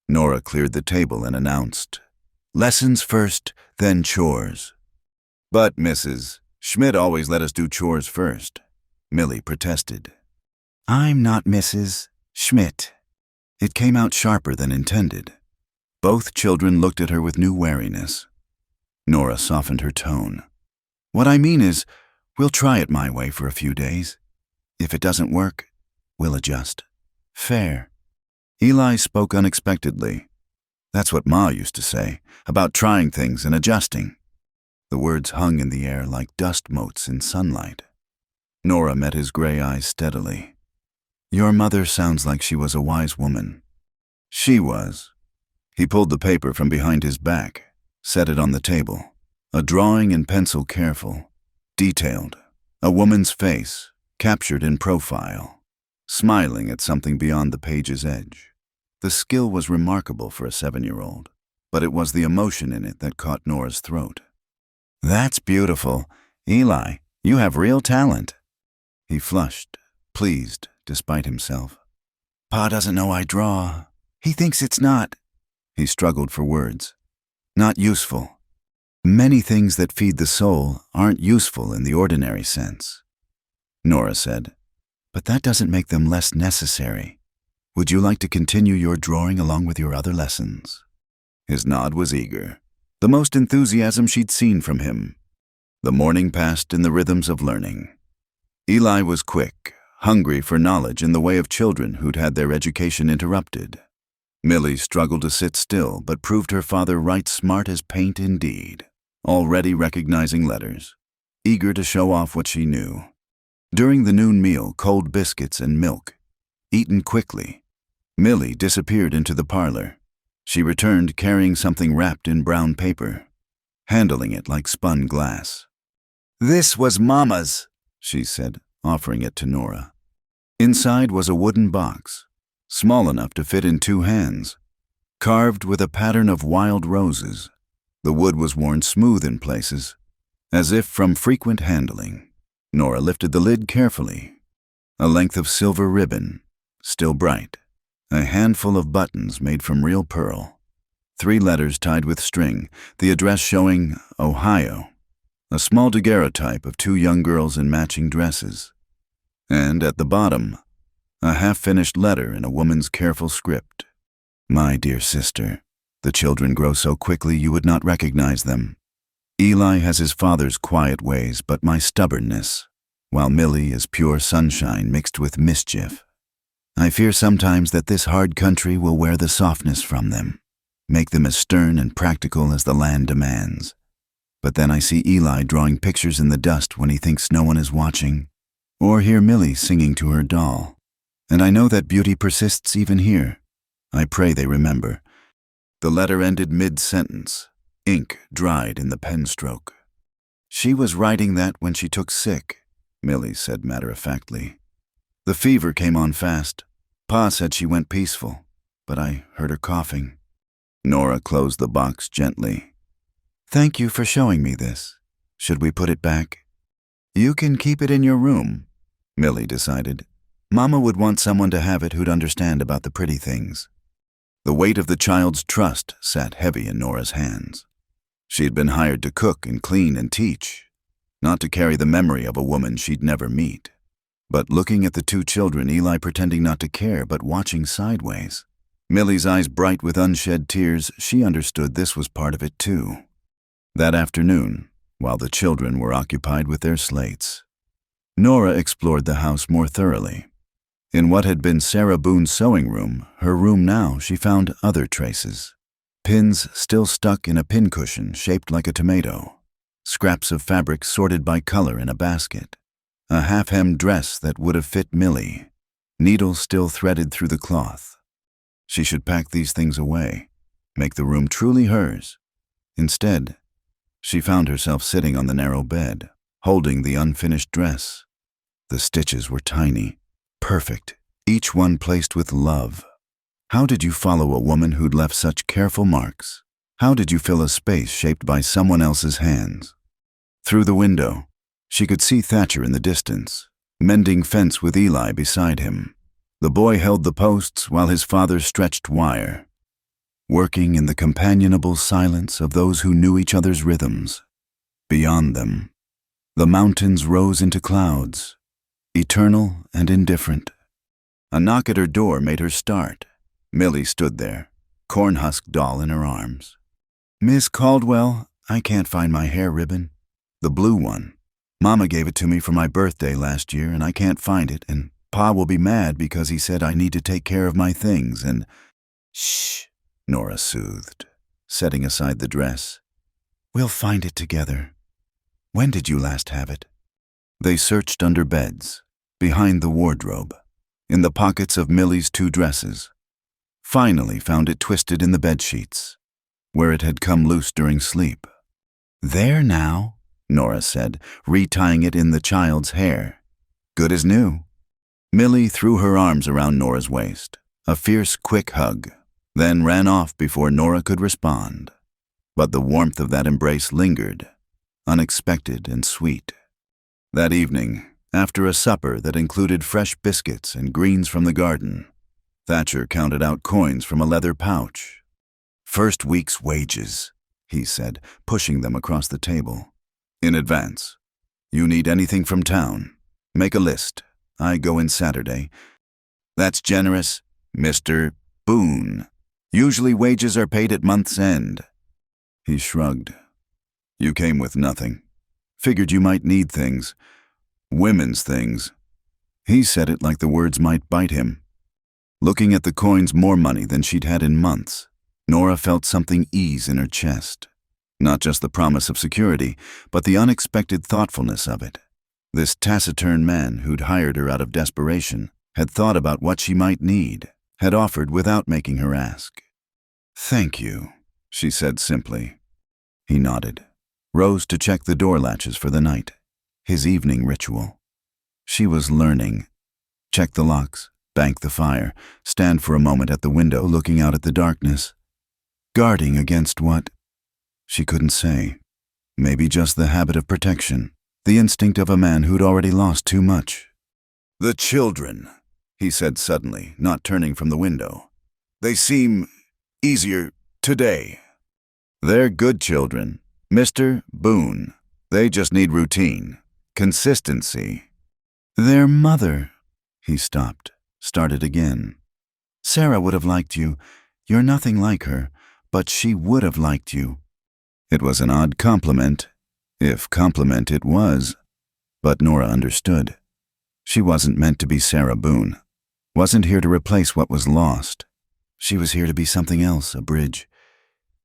Nora cleared the table and announced, "Lessons first, then chores." "But, Mrs. Schmidt always let us do chores first," Millie protested. "I'm not Mrs. Schmidt." It came out sharper than intended. Both children looked at her with new wariness. Nora softened her tone. "What I mean is, we'll try it my way for a few days. If it doesn't work, we'll adjust. Fair." Eli spoke unexpectedly. That's what Ma used to say, about trying things and adjusting. The words hung in the air like dust motes in sunlight. Nora met his gray eyes steadily. "Your mother sounds like she was a wise woman." She was. He pulled the paper from behind his back, set it on the table. A drawing in pencil, careful, detailed. A woman's face, captured in profile, smiling at something beyond the page's edge. The skill was remarkable for a 7-year-old, but it was the emotion in it that caught Nora's throat. "That's beautiful. Eli, you have real talent." He flushed, pleased despite himself. "Pa doesn't know I draw. He thinks it's not—" He struggled for words. "Not useful. Many things that feed the soul aren't useful in the ordinary sense." Nora said, "But that doesn't make them less necessary. Would you like to continue your drawing along with your other lessons?" His nod was eager, the most enthusiasm she'd seen from him. The morning passed in the rhythms of learning. Eli was quick, hungry for knowledge in the way of children who'd had their education interrupted. Millie struggled to sit still, but proved her father right smart as paint indeed, already recognizing letters, eager to show off what she knew. During the noon meal, cold biscuits and milk, eaten quickly, Millie disappeared into the parlor. She returned carrying something wrapped in brown paper, handling it like spun glass. "This was Mama's," she said, offering it to Nora. Inside was a wooden box, small enough to fit in 2 hands, carved with a pattern of wild roses. The wood was worn smooth in places, as if from frequent handling. Nora lifted the lid carefully. A length of silver ribbon, still bright. A handful of buttons made from real pearl. 3 letters tied with string, the address showing Ohio. A small daguerreotype of 2 young girls in matching dresses. And at the bottom, a half-finished letter in a woman's careful script. "My dear sister, the children grow so quickly you would not recognize them. Eli has his father's quiet ways, but my stubbornness, while Millie is pure sunshine mixed with mischief. I fear sometimes that this hard country will wear the softness from them, make them as stern and practical as the land demands. But then I see Eli drawing pictures in the dust when he thinks no one is watching, or hear Millie singing to her doll. And I know that beauty persists even here. I pray they remember." The letter ended mid-sentence, ink dried in the pen stroke. "She was writing that when she took sick," Millie said matter-of-factly. "The fever came on fast. Pa said she went peaceful, but I heard her coughing." Nora closed the box gently. "Thank you for showing me this. Should we put it back?" "You can keep it in your room," Millie decided. "Mama would want someone to have it who'd understand about the pretty things." The weight of the child's trust sat heavy in Nora's hands. She had been hired to cook and clean and teach, not to carry the memory of a woman she'd never meet. But looking at the 2 children, Eli pretending not to care but watching sideways, Millie's eyes bright with unshed tears, she understood this was part of it too. That afternoon, while the children were occupied with their slates, Nora explored the house more thoroughly. In what had been Sarah Boone's sewing room, her room now, she found other traces. Pins still stuck in a pincushion shaped like a tomato, scraps of fabric sorted by color in a basket, a half-hemmed dress that would have fit Millie, needles still threaded through the cloth. She should pack these things away, make the room truly hers. Instead, She found herself sitting on the narrow bed, holding the unfinished dress. The stitches were tiny, perfect, each one placed with love. How did you follow a woman who'd left such careful marks? How did you fill a space shaped by someone else's hands? Through the window, she could see Thatcher in the distance, mending fence with Eli beside him. The boy held the posts while his father stretched wire, working in the companionable silence of those who knew each other's rhythms. Beyond them, the mountains rose into clouds, eternal and indifferent. A knock at her door made her start. Millie stood there, corn-husk doll in her arms. "Miss Caldwell, I can't find my hair ribbon. The blue one. Mama gave it to me for my birthday last year, and I can't find it, and Pa will be mad because he said I need to take care of my things, and—" "Shh," Nora soothed, setting aside the dress. "We'll find it together. When did you last have it?" They searched under beds, behind the wardrobe, in the pockets of Millie's 2 dresses. Finally found it twisted in the bedsheets, where it had come loose during sleep. "There now," Nora said, retying it in the child's hair. "Good as new." Millie threw her arms around Nora's waist, a fierce, quick hug, then ran off before Nora could respond. But the warmth of that embrace lingered, unexpected and sweet. That evening, after a supper that included fresh biscuits and greens from the garden, Thatcher counted out coins from a leather pouch. "First week's wages," he said, pushing them across the table. "In advance. You need anything from town? Make a list. I go in Saturday." "That's generous, Mr. Boone. Usually wages are paid at month's end." He shrugged. "You came with nothing. Figured you might need things. Women's things." He said it like the words might bite him. Looking at the coins, more money than she'd had in months, Nora felt something ease in her chest. Not just the promise of security, but the unexpected thoughtfulness of it. This taciturn man who'd hired her out of desperation had thought about what she might need, had offered without making her ask. "Thank you," she said simply. He nodded, rose to check the door latches for the night, his evening ritual. She was learning. Check the locks, bank the fire, stand for a moment at the window looking out at the darkness. Guarding against what? She couldn't say. Maybe just the habit of protection, the instinct of a man who'd already lost too much. "The children," he said suddenly, not turning from the window. "They seem easier today." "They're good children, Mr. Boone. They just need routine, consistency." "Their mother." He stopped, started again. "Sarah would have liked you. You're nothing like her, but she would have liked you." It was an odd compliment, if compliment it was, but Nora understood. She wasn't meant to be Sarah Boone, wasn't here to replace what was lost. She was here to be something else, a bridge,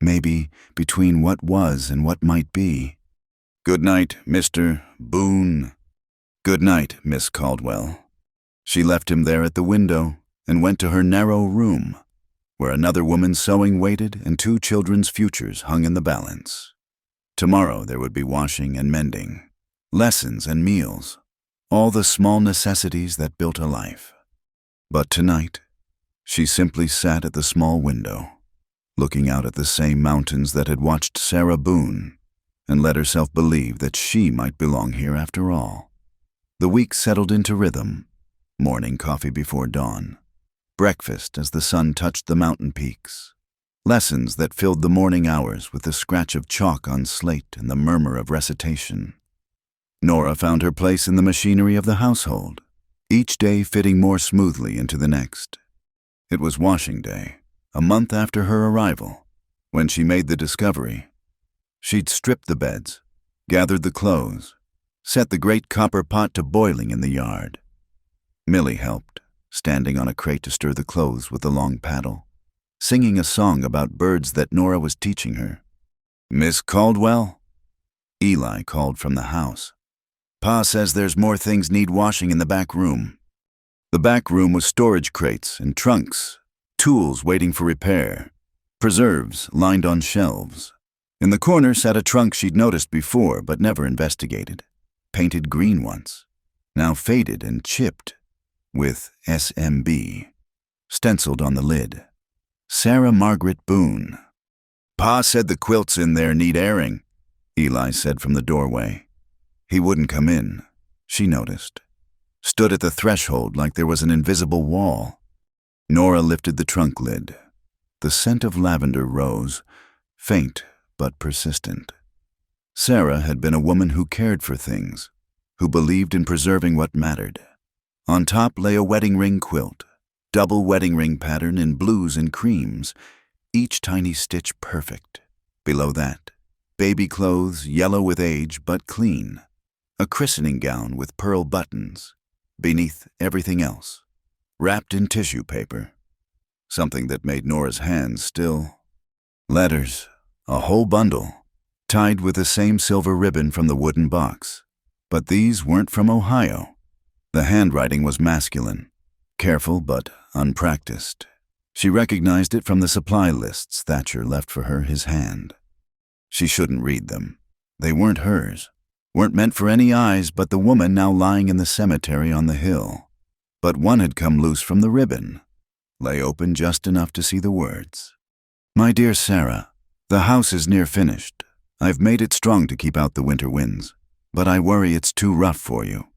maybe between what was and what might be. "Good night, Mr. Boone." "Good night, Miss Caldwell." She left him there at the window and went to her narrow room, where another woman's sewing waited and 2 children's futures hung in the balance. Tomorrow there would be washing and mending, lessons and meals, all the small necessities that built a life. But tonight, she simply sat at the small window, looking out at the same mountains that had watched Sarah Boone, and let herself believe that she might belong here after all. The week settled into rhythm, morning coffee before dawn, breakfast as the sun touched the mountain peaks, lessons that filled the morning hours with the scratch of chalk on slate and the murmur of recitation. Nora found her place in the machinery of the household, each day fitting more smoothly into the next. It was washing day, a month after her arrival, when she made the discovery. She'd stripped the beds, gathered the clothes, set the great copper pot to boiling in the yard. Millie helped, standing on a crate to stir the clothes with the long paddle, singing a song about birds that Nora was teaching her. "Miss Caldwell?" Eli called from the house. "Pa says there's more things need washing in the back room." The back room was storage crates and trunks, tools waiting for repair, preserves lined on shelves. In the corner sat a trunk she'd noticed before but never investigated. Painted green once, now faded and chipped, with SMB stenciled on the lid. Sarah Margaret Boone. Pa said the quilts in there need airing, Eli said from the doorway. He wouldn't come in, she noticed. Stood at the threshold like there was an invisible wall. Nora lifted the trunk lid. The scent of lavender rose, faint but persistent. Sarah had been a woman who cared for things, who believed in preserving what mattered. On top lay a wedding ring quilt, double wedding ring pattern in blues and creams, each tiny stitch perfect. Below that, baby clothes, yellow with age but clean. A christening gown with pearl buttons. Beneath everything else, wrapped in tissue paper. Something that made Nora's hands still. Letters, a whole bundle, tied with the same silver ribbon from the wooden box. But these weren't from Ohio. The handwriting was masculine, careful but unpracticed. She recognized it from the supply lists Thatcher left for her his hand. She shouldn't read them. They weren't hers, weren't meant for any eyes but the woman now lying in the cemetery on the hill. But one had come loose from the ribbon, lay open just enough to see the words. My dear Sarah, the house is near finished. I've made it strong to keep out the winter winds, but I worry it's too rough for you.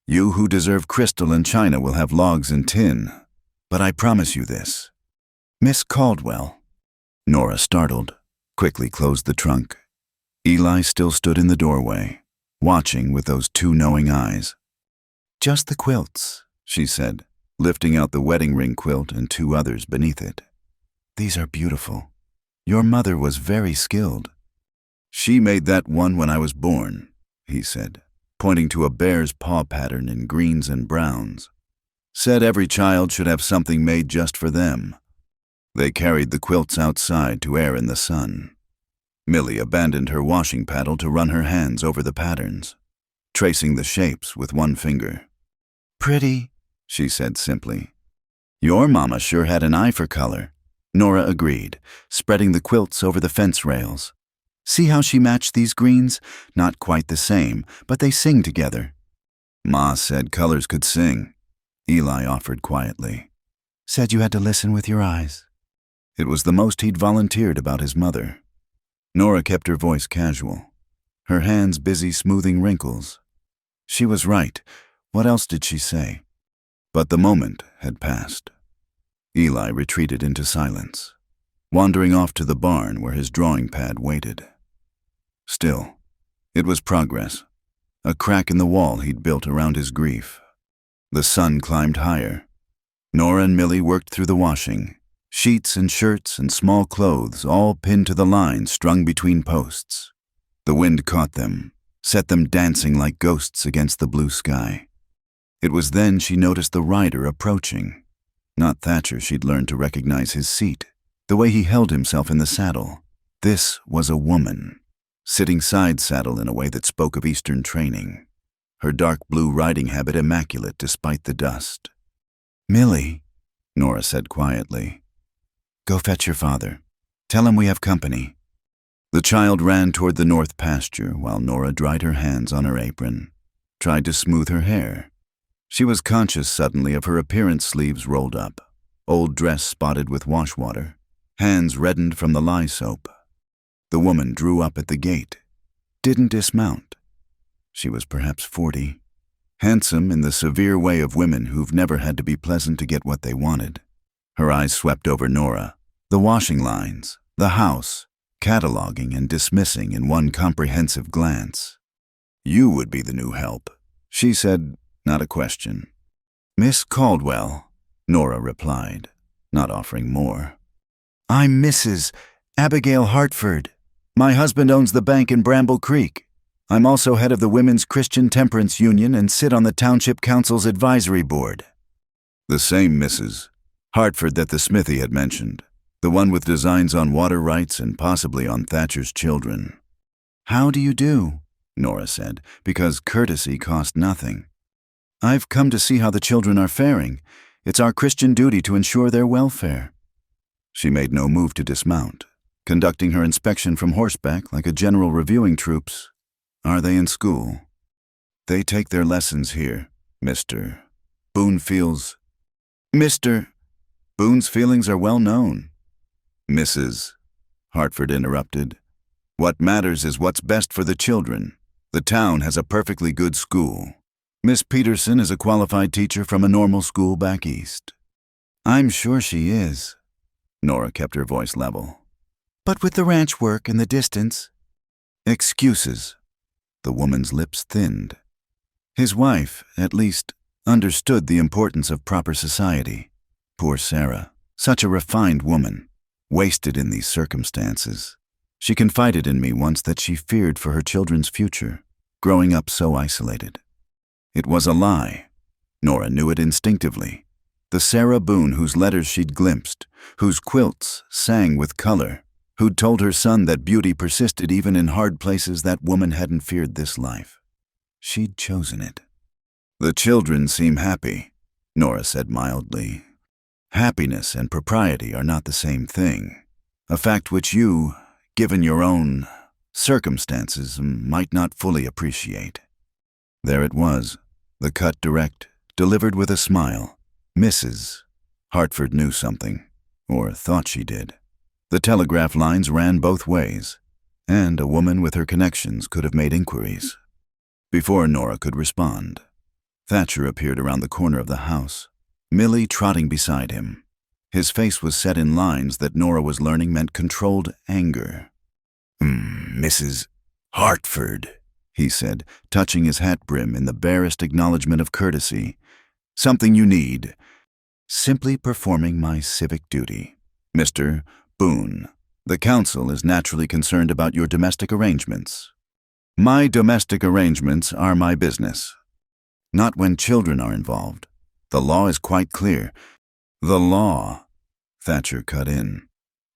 You who deserve crystal and china will have logs and tin, but I promise you this. Miss Caldwell. Nora, startled, quickly closed the trunk. Eli still stood in the doorway, watching with those two knowing eyes. Just the quilts, she said, lifting out the wedding ring quilt and two others beneath it. These are beautiful. Your mother was very skilled. She made that one when I was born, he said, pointing to a bear's paw pattern in greens and browns. Said every child should have something made just for them. They carried the quilts outside to air in the sun. Millie abandoned her washing paddle to run her hands over the patterns, tracing the shapes with one finger. Pretty, she said simply. Your mama sure had an eye for color, Nora agreed, spreading the quilts over the fence rails. See how she matched these greens? Not quite the same, but they sing together. Ma said colors could sing, Eli offered quietly. Said you had to listen with your eyes. It was the most he'd volunteered about his mother. Nora kept her voice casual, her hands busy smoothing wrinkles. She was right. What else did she say? But the moment had passed. Eli retreated into silence, wandering off to the barn where his drawing pad waited. Still, it was progress, a crack in the wall he'd built around his grief. The sun climbed higher. Nora and Millie worked through the washing, sheets and shirts and small clothes all pinned to the line strung between posts. The wind caught them, set them dancing like ghosts against the blue sky. It was then she noticed the rider approaching. Not Thatcher, she'd learned to recognize his seat, the way he held himself in the saddle. This was a woman, sitting side saddle in a way that spoke of Eastern training, her dark blue riding habit immaculate despite the dust. Millie, Nora said quietly. Go fetch your father. Tell him we have company. The child ran toward the north pasture while Nora dried her hands on her apron, tried to smooth her hair. She was conscious suddenly of her appearance sleeves rolled up, old dress spotted with wash water, hands reddened from the lye soap. The woman drew up at the gate, didn't dismount. She was perhaps 40, handsome in the severe way of women who've never had to be pleasant to get what they wanted. Her eyes swept over Nora, the washing lines, the house, cataloging and dismissing in one comprehensive glance. You would be the new help, she said, not a question. Miss Caldwell, Nora replied, not offering more. I'm Mrs. Abigail Hartford. My husband owns the bank in Bramble Creek. I'm also head of the Women's Christian Temperance Union and sit on the Township Council's advisory board. The same Mrs. Hartford that the smithy had mentioned, the one with designs on water rights and possibly on Thatcher's children. How do you do? Nora said, because courtesy cost nothing. I've come to see how the children are faring. It's our Christian duty to ensure their welfare. She made no move to dismount, conducting her inspection from horseback like a general reviewing troops. Are they in school? They take their lessons here, Mr. Boone feels. Mr. Boone's feelings are well known. Mrs. Hartford interrupted. What matters is what's best for the children. The town has a perfectly good school. Miss Peterson is a qualified teacher from a normal school back east. I'm sure she is. Nora kept her voice level. But with the ranch work and the distance. Excuses. The woman's lips thinned. His wife, at least, understood the importance of proper society. Poor Sarah, such a refined woman, wasted in these circumstances. She confided in me once that she feared for her children's future, growing up so isolated. It was a lie. Nora knew it instinctively. The Sarah Boone whose letters she'd glimpsed, whose quilts sang with color, who'd told her son that beauty persisted even in hard places, that woman hadn't feared this life. She'd chosen it. The children seem happy, Nora said mildly. Happiness and propriety are not the same thing, a fact which you, given your own circumstances, might not fully appreciate. There it was, the cut direct, delivered with a smile. Mrs. Hartford knew something, or thought she did. The telegraph lines ran both ways, and a woman with her connections could have made inquiries. Before Nora could respond, Thatcher appeared around the corner of the house, Millie trotting beside him. His face was set in lines that Nora was learning meant controlled anger. Mrs. Hartford, he said, touching his hat brim in the barest acknowledgement of courtesy. Something you need. Simply performing my civic duty. Mr. Boone, the council is naturally concerned about your domestic arrangements. My domestic arrangements are my business. Not when children are involved. The law is quite clear. The law, Thatcher cut in,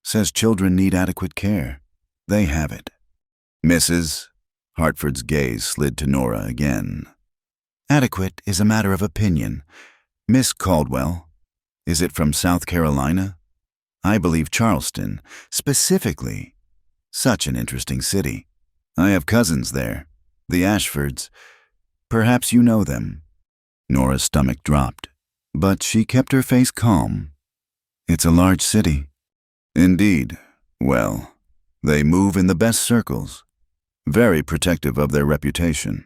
says children need adequate care. They have it. Mrs. Hartford's gaze slid to Nora again. Adequate is a matter of opinion. Miss Caldwell, is it from South Carolina? I believe Charleston, specifically. Such an interesting city. I have cousins there, the Ashfords. Perhaps you know them. Nora's stomach dropped, but she kept her face calm. It's a large city. Indeed. Well, they move in the best circles, very protective of their reputation.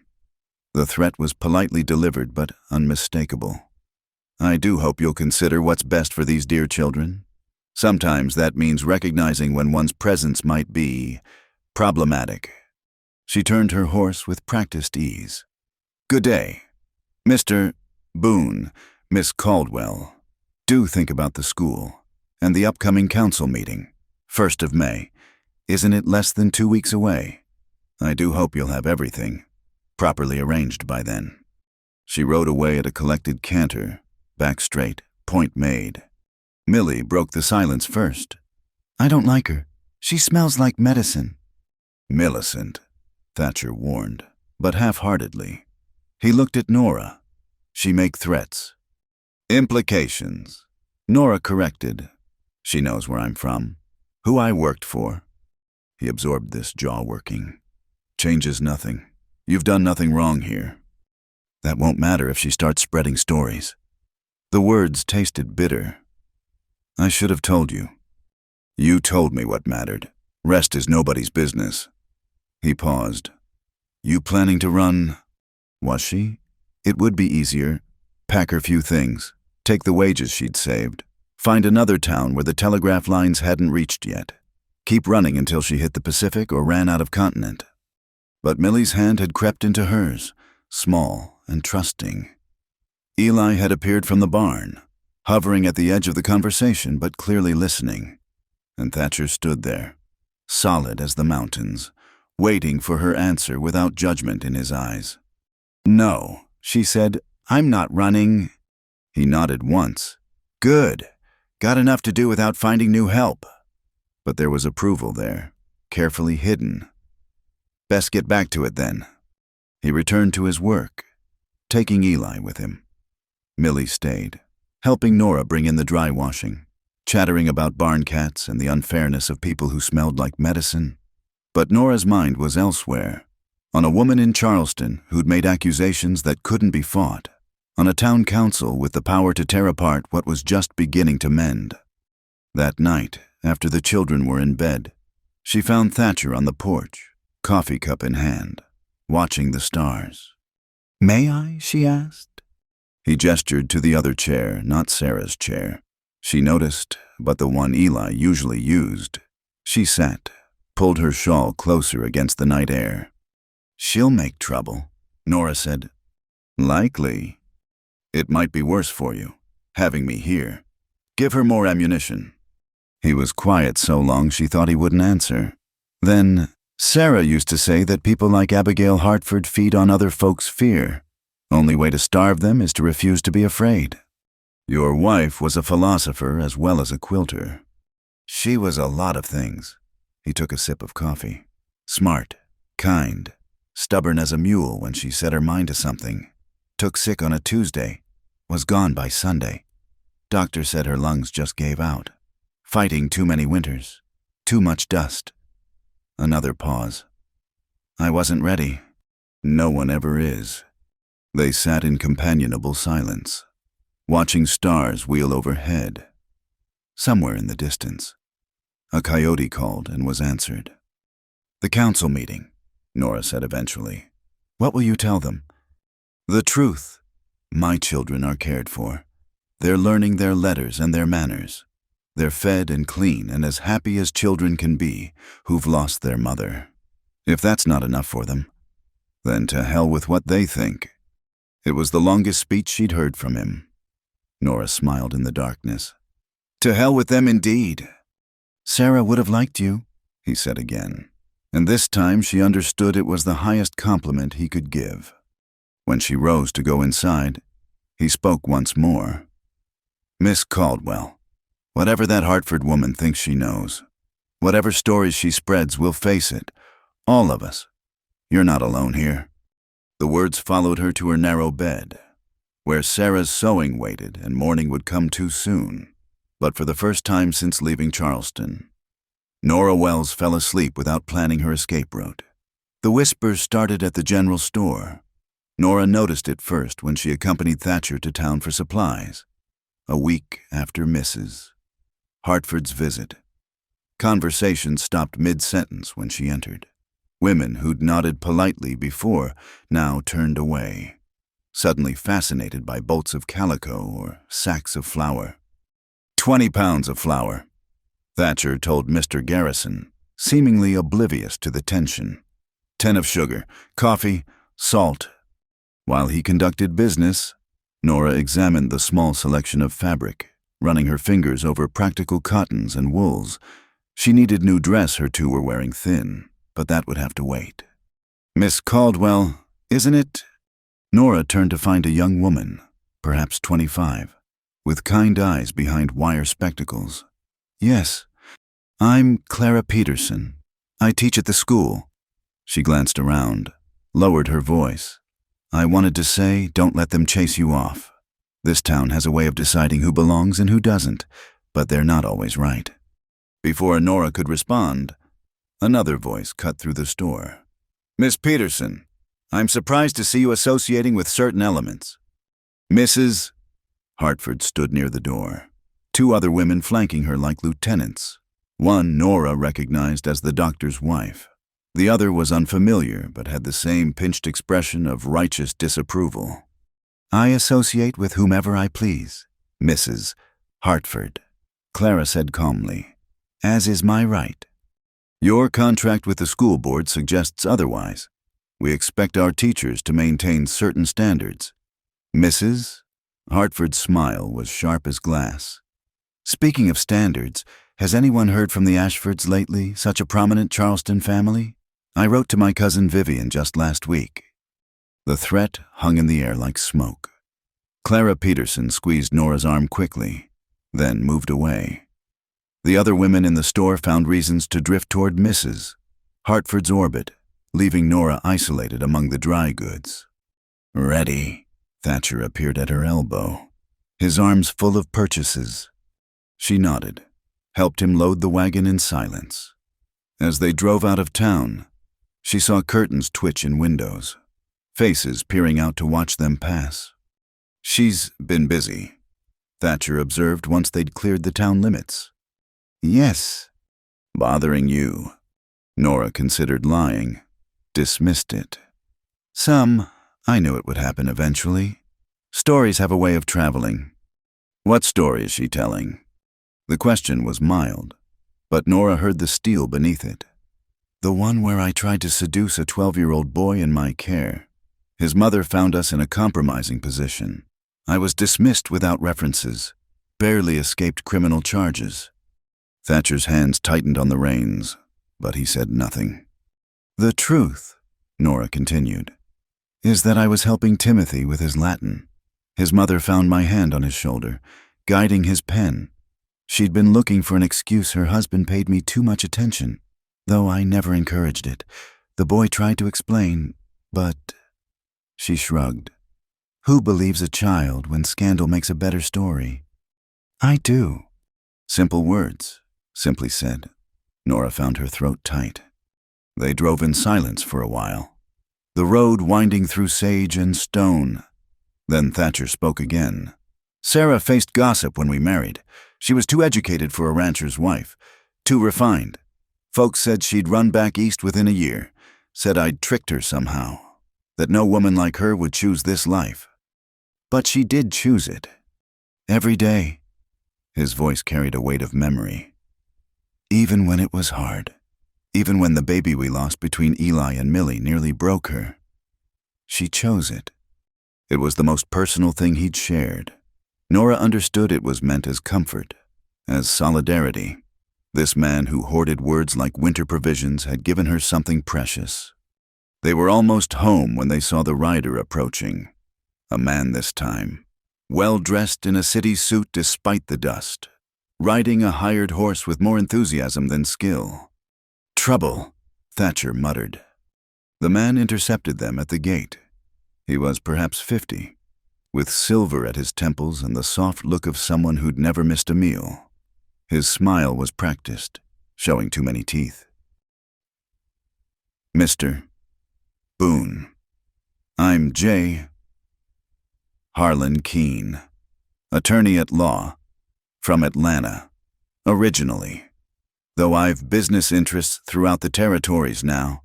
The threat was politely delivered but unmistakable. I do hope you'll consider what's best for these dear children. Sometimes that means recognizing when one's presence might be problematic. She turned her horse with practiced ease. Good day. Mr. Boone, Miss Caldwell, do think about the school and the upcoming council meeting, 1st of May. Isn't it less than 2 weeks away? I do hope you'll have everything properly arranged by then. She rode away at a collected canter, back straight, point made. Millie broke the silence first. I don't like her. She smells like medicine. Millicent, Thatcher warned, but half-heartedly. He looked at Nora. She make threats. Implications. Nora corrected. She knows where I'm from, who I worked for. He absorbed this jaw-working. Changes nothing. You've done nothing wrong here. That won't matter if she starts spreading stories. The words tasted bitter. I should have told you. You told me what mattered. Rest is nobody's business. He paused. You planning to run? Was she? It would be easier. Pack her few things. Take the wages she'd saved. Find another town where the telegraph lines hadn't reached yet. Keep running until she hit the Pacific or ran out of continent. But Millie's hand had crept into hers, small and trusting. Eli had appeared from the barn, hovering at the edge of the conversation but clearly listening. And Thatcher stood there, solid as the mountains, waiting for her answer without judgment in his eyes. No, she said, I'm not running. He nodded once. Good. Got enough to do without finding new help. But there was approval there, carefully hidden. Best get back to it then. He returned to his work, taking Eli with him. Millie stayed, helping Nora bring in the dry washing. chattering about barn cats and the unfairness of people who smelled like medicine. But Nora's mind was elsewhere, on a woman in Charleston who'd made accusations that couldn't be fought, on a town council with the power to tear apart what was just beginning to mend. That night, after the children were in bed, she found Thatcher on the porch, coffee cup in hand, watching the stars. "May I?" she asked. He gestured to the other chair, not Sarah's chair. She noticed, but the one Eli usually used. She sat, pulled her shawl closer against the night air. "She'll make trouble," Nora said. "Likely. It might be worse for you, having me here. Give her more ammunition." He was quiet so long she thought he wouldn't answer. Then, "Sarah used to say that people like Abigail Hartford feed on other folks' fear. Only way to starve them is to refuse to be afraid. Your wife was a philosopher as well as a quilter." "She was a lot of things." He took a sip of coffee. "Smart, kind, stubborn as a mule when she set her mind to something. Took sick on a Tuesday, was gone by Sunday. Doctor said her lungs just gave out. Fighting too many winters, too much dust." Another pause. "I wasn't ready." "No one ever is." They sat in companionable silence, watching stars wheel overhead. Somewhere in the distance, a coyote called and was answered. "The council meeting," Nora said eventually. "What will you tell them?" "The truth. My children are cared for. They're learning their letters and their manners. They're fed and clean and as happy as children can be who've lost their mother. If that's not enough for them, then to hell with what they think." It was the longest speech she'd heard from him. Nora smiled in the darkness. "To hell with them indeed." "Sarah would have liked you," he said again, and this time she understood it was the highest compliment he could give. When she rose to go inside, he spoke once more. "Miss Caldwell, whatever that Hartford woman thinks she knows, whatever stories she spreads, we'll face it, all of us. You're not alone here." The words followed her to her narrow bed, where Sarah's sewing waited and morning would come too soon. But for the first time since leaving Charleston, Nora Wells fell asleep without planning her escape route. The whispers started at the general store. Nora noticed it first when she accompanied Thatcher to town for supplies, a week after Mrs. Hartford's visit. Conversation stopped mid-sentence when she entered. Women who'd nodded politely before now turned away, suddenly fascinated by bolts of calico or sacks of flour. 20 pounds of flour, Thatcher told Mr. Garrison, seemingly oblivious to the tension. 10 of sugar, coffee, salt. While he conducted business, Nora examined the small selection of fabric, running her fingers over practical cottons and wools. She needed new dress her two were wearing thin, but that would have to wait. "Miss Caldwell, isn't it?" Nora turned to find a young woman, perhaps 25, with kind eyes behind wire spectacles. "Yes, I'm Clara Peterson. I teach at the school." She glanced around, lowered her voice. "I wanted to say, don't let them chase you off. This town has a way of deciding who belongs and who doesn't, but they're not always right." Before Nora could respond, another voice cut through the store. "Miss Peterson, I'm surprised to see you associating with certain elements." "Mrs. Hartford stood near the door, 2 other women flanking her like lieutenants. One Nora recognized as the doctor's wife. The other was unfamiliar, but had the same pinched expression of righteous disapproval. "I associate with whomever I please, Mrs. Hartford," Clara said calmly, "as is my right." "Your contract with the school board suggests otherwise. We expect our teachers to maintain certain standards." "Mrs.?" Hartford's smile was sharp as glass. "Speaking of standards, has anyone heard from the Ashfords lately, such a prominent Charleston family? I wrote to my cousin Vivian just last week." The threat hung in the air like smoke. Clara Peterson squeezed Nora's arm quickly, then moved away. The other women in the store found reasons to drift toward Mrs. Hartford's orbit, leaving Nora isolated among the dry goods. "Ready?" Thatcher appeared at her elbow, his arms full of purchases. She nodded, helped him load the wagon in silence. As they drove out of town, she saw curtains twitch in windows, faces peering out to watch them pass. "She's been busy," Thatcher observed once they'd cleared the town limits. "Yes." "Bothering you?" Nora considered lying, dismissed it. "Some. I knew it would happen eventually. Stories have a way of traveling." "What story is she telling?" The question was mild, but Nora heard the steel beneath it. "The one where I tried to seduce a 12-year-old boy in my care. His mother found us in a compromising position. I was dismissed without references, barely escaped criminal charges." Thatcher's hands tightened on the reins, but he said nothing. "The truth," Nora continued, "is that I was helping Timothy with his Latin. His mother found my hand on his shoulder, guiding his pen. She'd been looking for an excuse her husband paid me too much attention, though I never encouraged it. The boy tried to explain, but—" She shrugged. "Who believes a child when scandal makes a better story?" "I do." Simple words, simply said. Nora found her throat tight. They drove in silence for a while, the road winding through sage and stone. Then Thatcher spoke again. "Sarah faced gossip when we married. She was too educated for a rancher's wife, too refined. Folks said she'd run back east within a year, said I'd tricked her somehow, that no woman like her would choose this life. But she did choose it. Every day." His voice carried a weight of memory. "Even when it was hard. Even when the baby we lost between Eli and Millie nearly broke her. She chose it." It was the most personal thing he'd shared. Nora understood it was meant as comfort, as solidarity. This man who hoarded words like winter provisions had given her something precious. They were almost home when they saw the rider approaching. A man this time, well-dressed in a city suit despite the dust, riding a hired horse with more enthusiasm than skill. "Trouble," Thatcher muttered. The man intercepted them at the gate. He was perhaps 50. With silver at his temples and the soft look of someone who'd never missed a meal. His smile was practiced, showing too many teeth. "Mr. Boone, I'm J. Harlan Keene, attorney at law, from Atlanta, originally, though I've business interests throughout the territories now."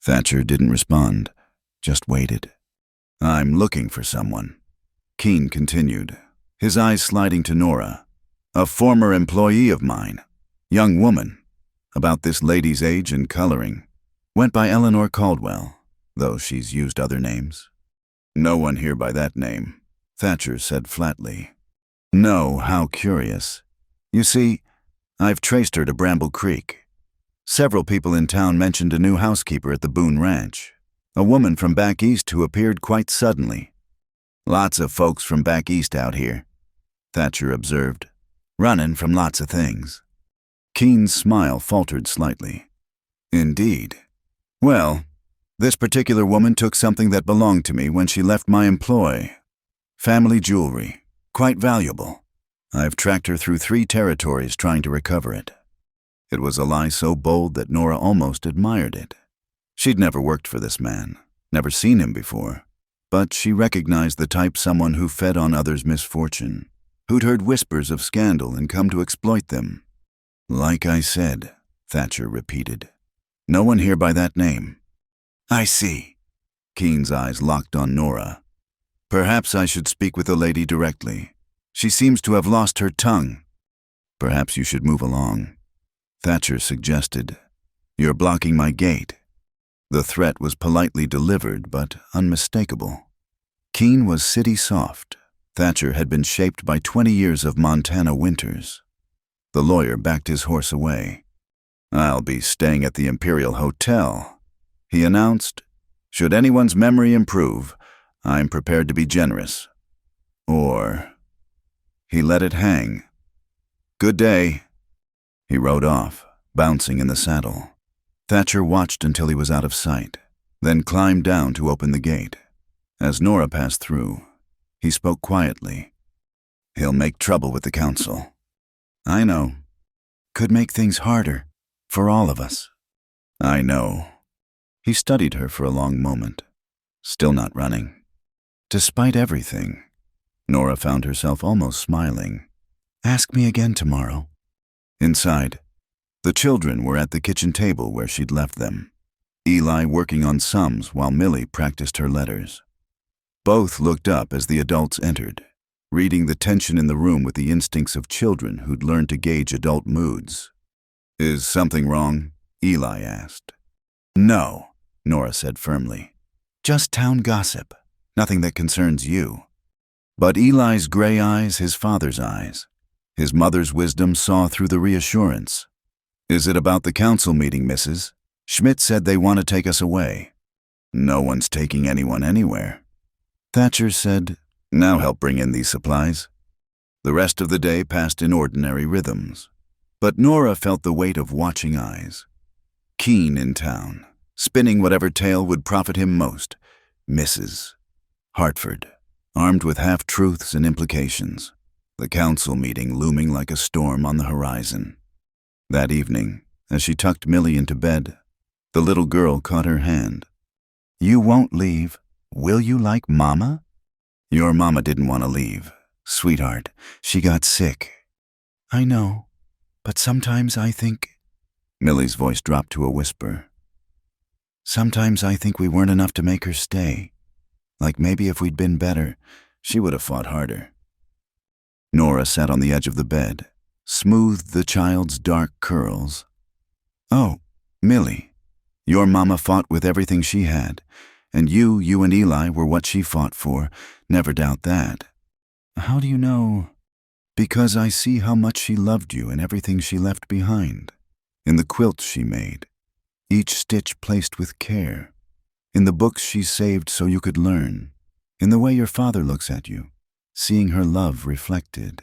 Thatcher didn't respond, just waited. "I'm looking for someone," Keene continued, his eyes sliding to Nora. "A former employee of mine, young woman, about this lady's age and coloring. Went by Eleanor Caldwell, though she's used other names." "No one here by that name," Thatcher said flatly. "No, how curious. You see, I've traced her to Bramble Creek. Several people in town mentioned a new housekeeper at the Boone Ranch, a woman from back east who appeared quite suddenly." "Lots of folks from back east out here," Thatcher observed, "running from lots of things." Keene's smile faltered slightly. "Indeed. Well, this particular woman took something that belonged to me when she left my employ. Family jewelry, quite valuable. I've tracked her through 3 territories trying to recover it." It was a lie so bold that Nora almost admired it. She'd never worked for this man, never seen him before, but she recognized the type, someone who fed on others' misfortune, who'd heard whispers of scandal and come to exploit them. "Like I said," Thatcher repeated. "No one here by that name." "I see." Keene's eyes locked on Nora. "Perhaps I should speak with the lady directly. She seems to have lost her tongue." "Perhaps you should move along," Thatcher suggested. "You're blocking my gate." The threat was politely delivered, but unmistakable. Keene was city soft. Thatcher had been shaped by 20 years of Montana winters. The lawyer backed his horse away. "I'll be staying at the Imperial Hotel," he announced. "Should anyone's memory improve, I'm prepared to be generous. Or—" He let it hang. "Good day." He rode off, bouncing in the saddle. Thatcher watched until he was out of sight, then climbed down to open the gate. As Nora passed through, he spoke quietly. "He'll make trouble with the council." I know. Could make things harder for all of us. I know. He studied her for a long moment, still not running. Despite everything, Nora found herself almost smiling. Ask me again tomorrow. Inside, the children were at the kitchen table where she'd left them. Eli working on sums while Millie practiced her letters. Both looked up as the adults entered, reading the tension in the room with the instincts of children who'd learned to gauge adult moods. Is something wrong? Eli asked. No, Nora said firmly. Just town gossip. Nothing that concerns you. But Eli's gray eyes, his father's eyes. His mother's wisdom saw through the reassurance. Is it about the council meeting, Mrs.? Schmidt said they want to take us away. No one's taking anyone anywhere. Thatcher said, now help bring in these supplies. The rest of the day passed in ordinary rhythms. But Nora felt the weight of watching eyes. Keen in town, spinning whatever tale would profit him most. Mrs. Hartford, armed with half-truths and implications. The council meeting looming like a storm on the horizon. That evening, as she tucked Millie into bed, the little girl caught her hand. You won't leave, will you, like Mama? Your Mama didn't want to leave, sweetheart. She got sick. I know, but sometimes I think... Millie's voice dropped to a whisper. Sometimes I think we weren't enough to make her stay. Like maybe if we'd been better, she would have fought harder. Nora sat on the edge of the bed, smoothed the child's dark curls. Oh, Millie, your Mama fought with everything she had, and you and Eli were what she fought for, never doubt that. How do you know? Because I see how much she loved you and everything she left behind. In the quilts she made, each stitch placed with care. In the books she saved so you could learn. In the way your father looks at you, seeing her love reflected.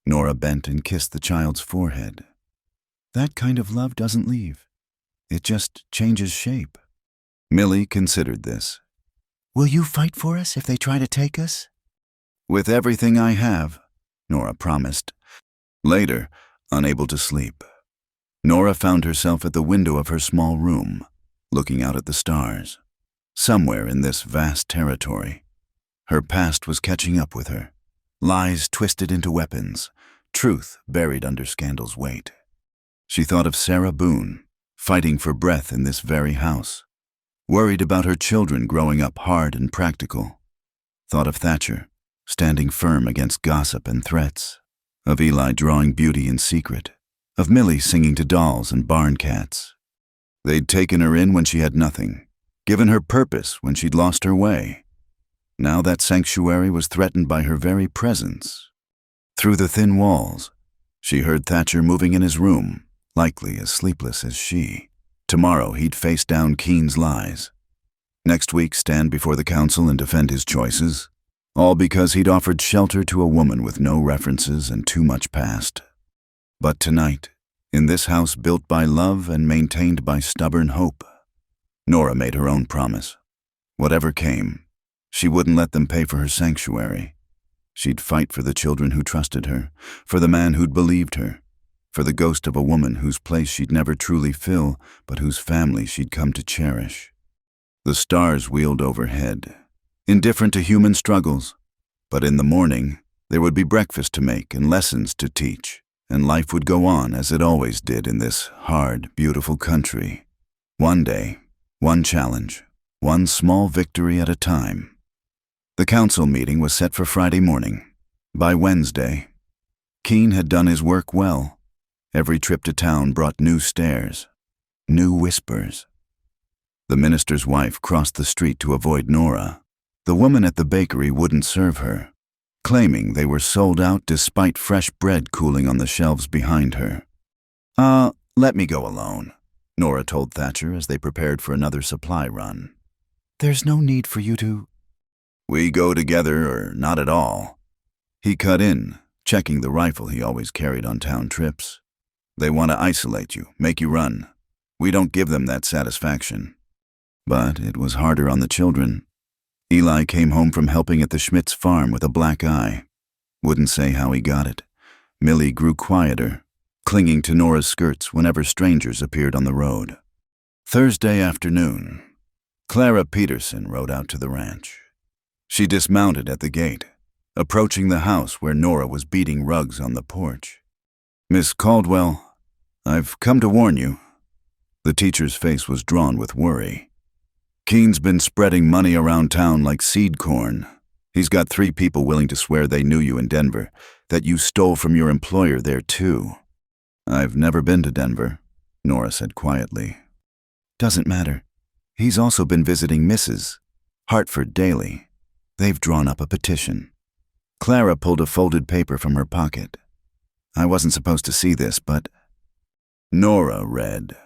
Nora bent and kissed the child's forehead. That kind of love doesn't leave. It just changes shape. Millie considered this. Will you fight for us if they try to take us? With everything I have, Nora promised. Later, unable to sleep, Nora found herself at the window of her small room, looking out at the stars. Somewhere in this vast territory, her past was catching up with her. Lies twisted into weapons, truth buried under scandal's weight. She thought of Sarah Boone, fighting for breath in this very house. Worried about her children growing up hard and practical. Thought of Thatcher, standing firm against gossip and threats. Of Eli drawing beauty in secret. Of Millie singing to dolls and barn cats. They'd taken her in when she had nothing, given her purpose when she'd lost her way. Now that sanctuary was threatened by her very presence. Through the thin walls, she heard Thatcher moving in his room, likely as sleepless as she. Tomorrow he'd face down Keene's lies. Next week stand before the council and defend his choices. All because he'd offered shelter to a woman with no references and too much past. But tonight, in this house built by love and maintained by stubborn hope, Nora made her own promise. Whatever came, she wouldn't let them pay for her sanctuary. She'd fight for the children who trusted her, for the man who'd believed her, for the ghost of a woman whose place she'd never truly fill, but whose family she'd come to cherish. The stars wheeled overhead, indifferent to human struggles, but in the morning there would be breakfast to make and lessons to teach, and life would go on as it always did in this hard, beautiful country. One day, one challenge, one small victory at a time. The council meeting was set for Friday morning. By Wednesday, Keene had done his work well. Every trip to town brought new stares, new whispers. The minister's wife crossed the street to avoid Nora. The woman at the bakery wouldn't serve her, claiming they were sold out despite fresh bread cooling on the shelves behind her. Let me go alone, Nora told Thatcher as they prepared for another supply run. There's no need for you to... We go together or not at all. He cut in, checking the rifle he always carried on town trips. They want to isolate you, make you run. We don't give them that satisfaction. But it was harder on the children. Eli came home from helping at the Schmidt's farm with a black eye. Wouldn't say how he got it. Millie grew quieter, clinging to Nora's skirts whenever strangers appeared on the road. Thursday afternoon, Clara Peterson rode out to the ranch. She dismounted at the gate, approaching the house where Nora was beating rugs on the porch. "Miss Caldwell, I've come to warn you." The teacher's face was drawn with worry. "Keen's been spreading money around town like seed corn. He's got 3 people willing to swear they knew you in Denver, that you stole from your employer there too." "I've never been to Denver," Nora said quietly. "Doesn't matter. He's also been visiting Mrs. Hartford daily. They've drawn up a petition." Clara pulled a folded paper from her pocket. "I wasn't supposed to see this, but—" Nora read,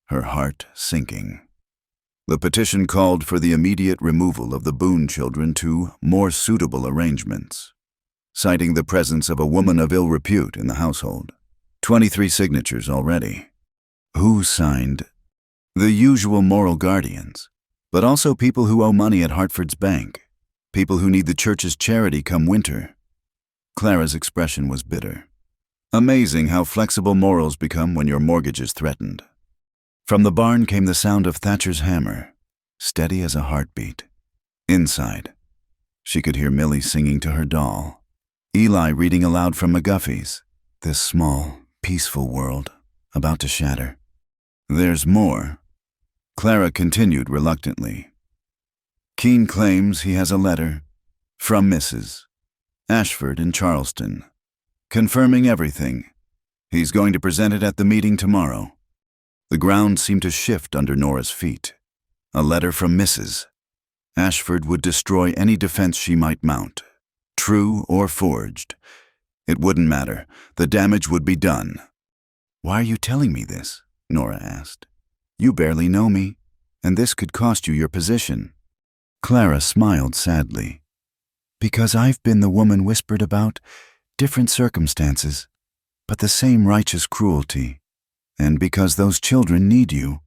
her heart sinking. The petition called for the immediate removal of the Boone children to more suitable arrangements, citing the presence of a woman of ill repute in the household. 23 signatures already. Who signed? The usual moral guardians, but also people who owe money at Hartford's bank, people who need the church's charity come winter. Clara's expression was bitter. Amazing how flexible morals become when your mortgage is threatened. From the barn came the sound of Thatcher's hammer, steady as a heartbeat. Inside, she could hear Millie singing to her doll, Eli reading aloud from McGuffey's, this small, peaceful world about to shatter. "There's more," Clara continued reluctantly. "Keen claims he has a letter from Mrs. Ashford in Charleston, confirming everything. He's going to present it at the meeting tomorrow." The ground seemed to shift under Nora's feet. A letter from Mrs. Ashford would destroy any defense she might mount, true or forged. It wouldn't matter. The damage would be done. "Why are you telling me this?" Nora asked. "You barely know me, and this could cost you your position." Clara smiled sadly. "Because I've been the woman whispered about, different circumstances, but the same righteous cruelty. And because those children need you.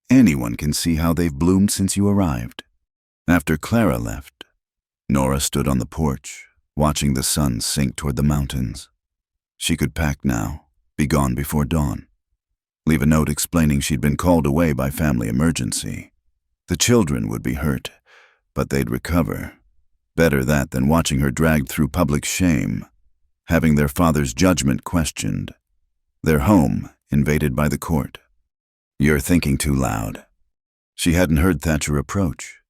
Anyone can see how they've bloomed since you arrived." After Clara left, Nora stood on the porch, watching the sun sink toward the mountains. She could pack now, be gone before dawn. Leave a note explaining she'd been called away by family emergency. The children would be hurt, but they'd recover. Better that than watching her dragged through public shame, having their father's judgment questioned, their home invaded by the court. "You're thinking too loud." She hadn't heard Thatcher approach.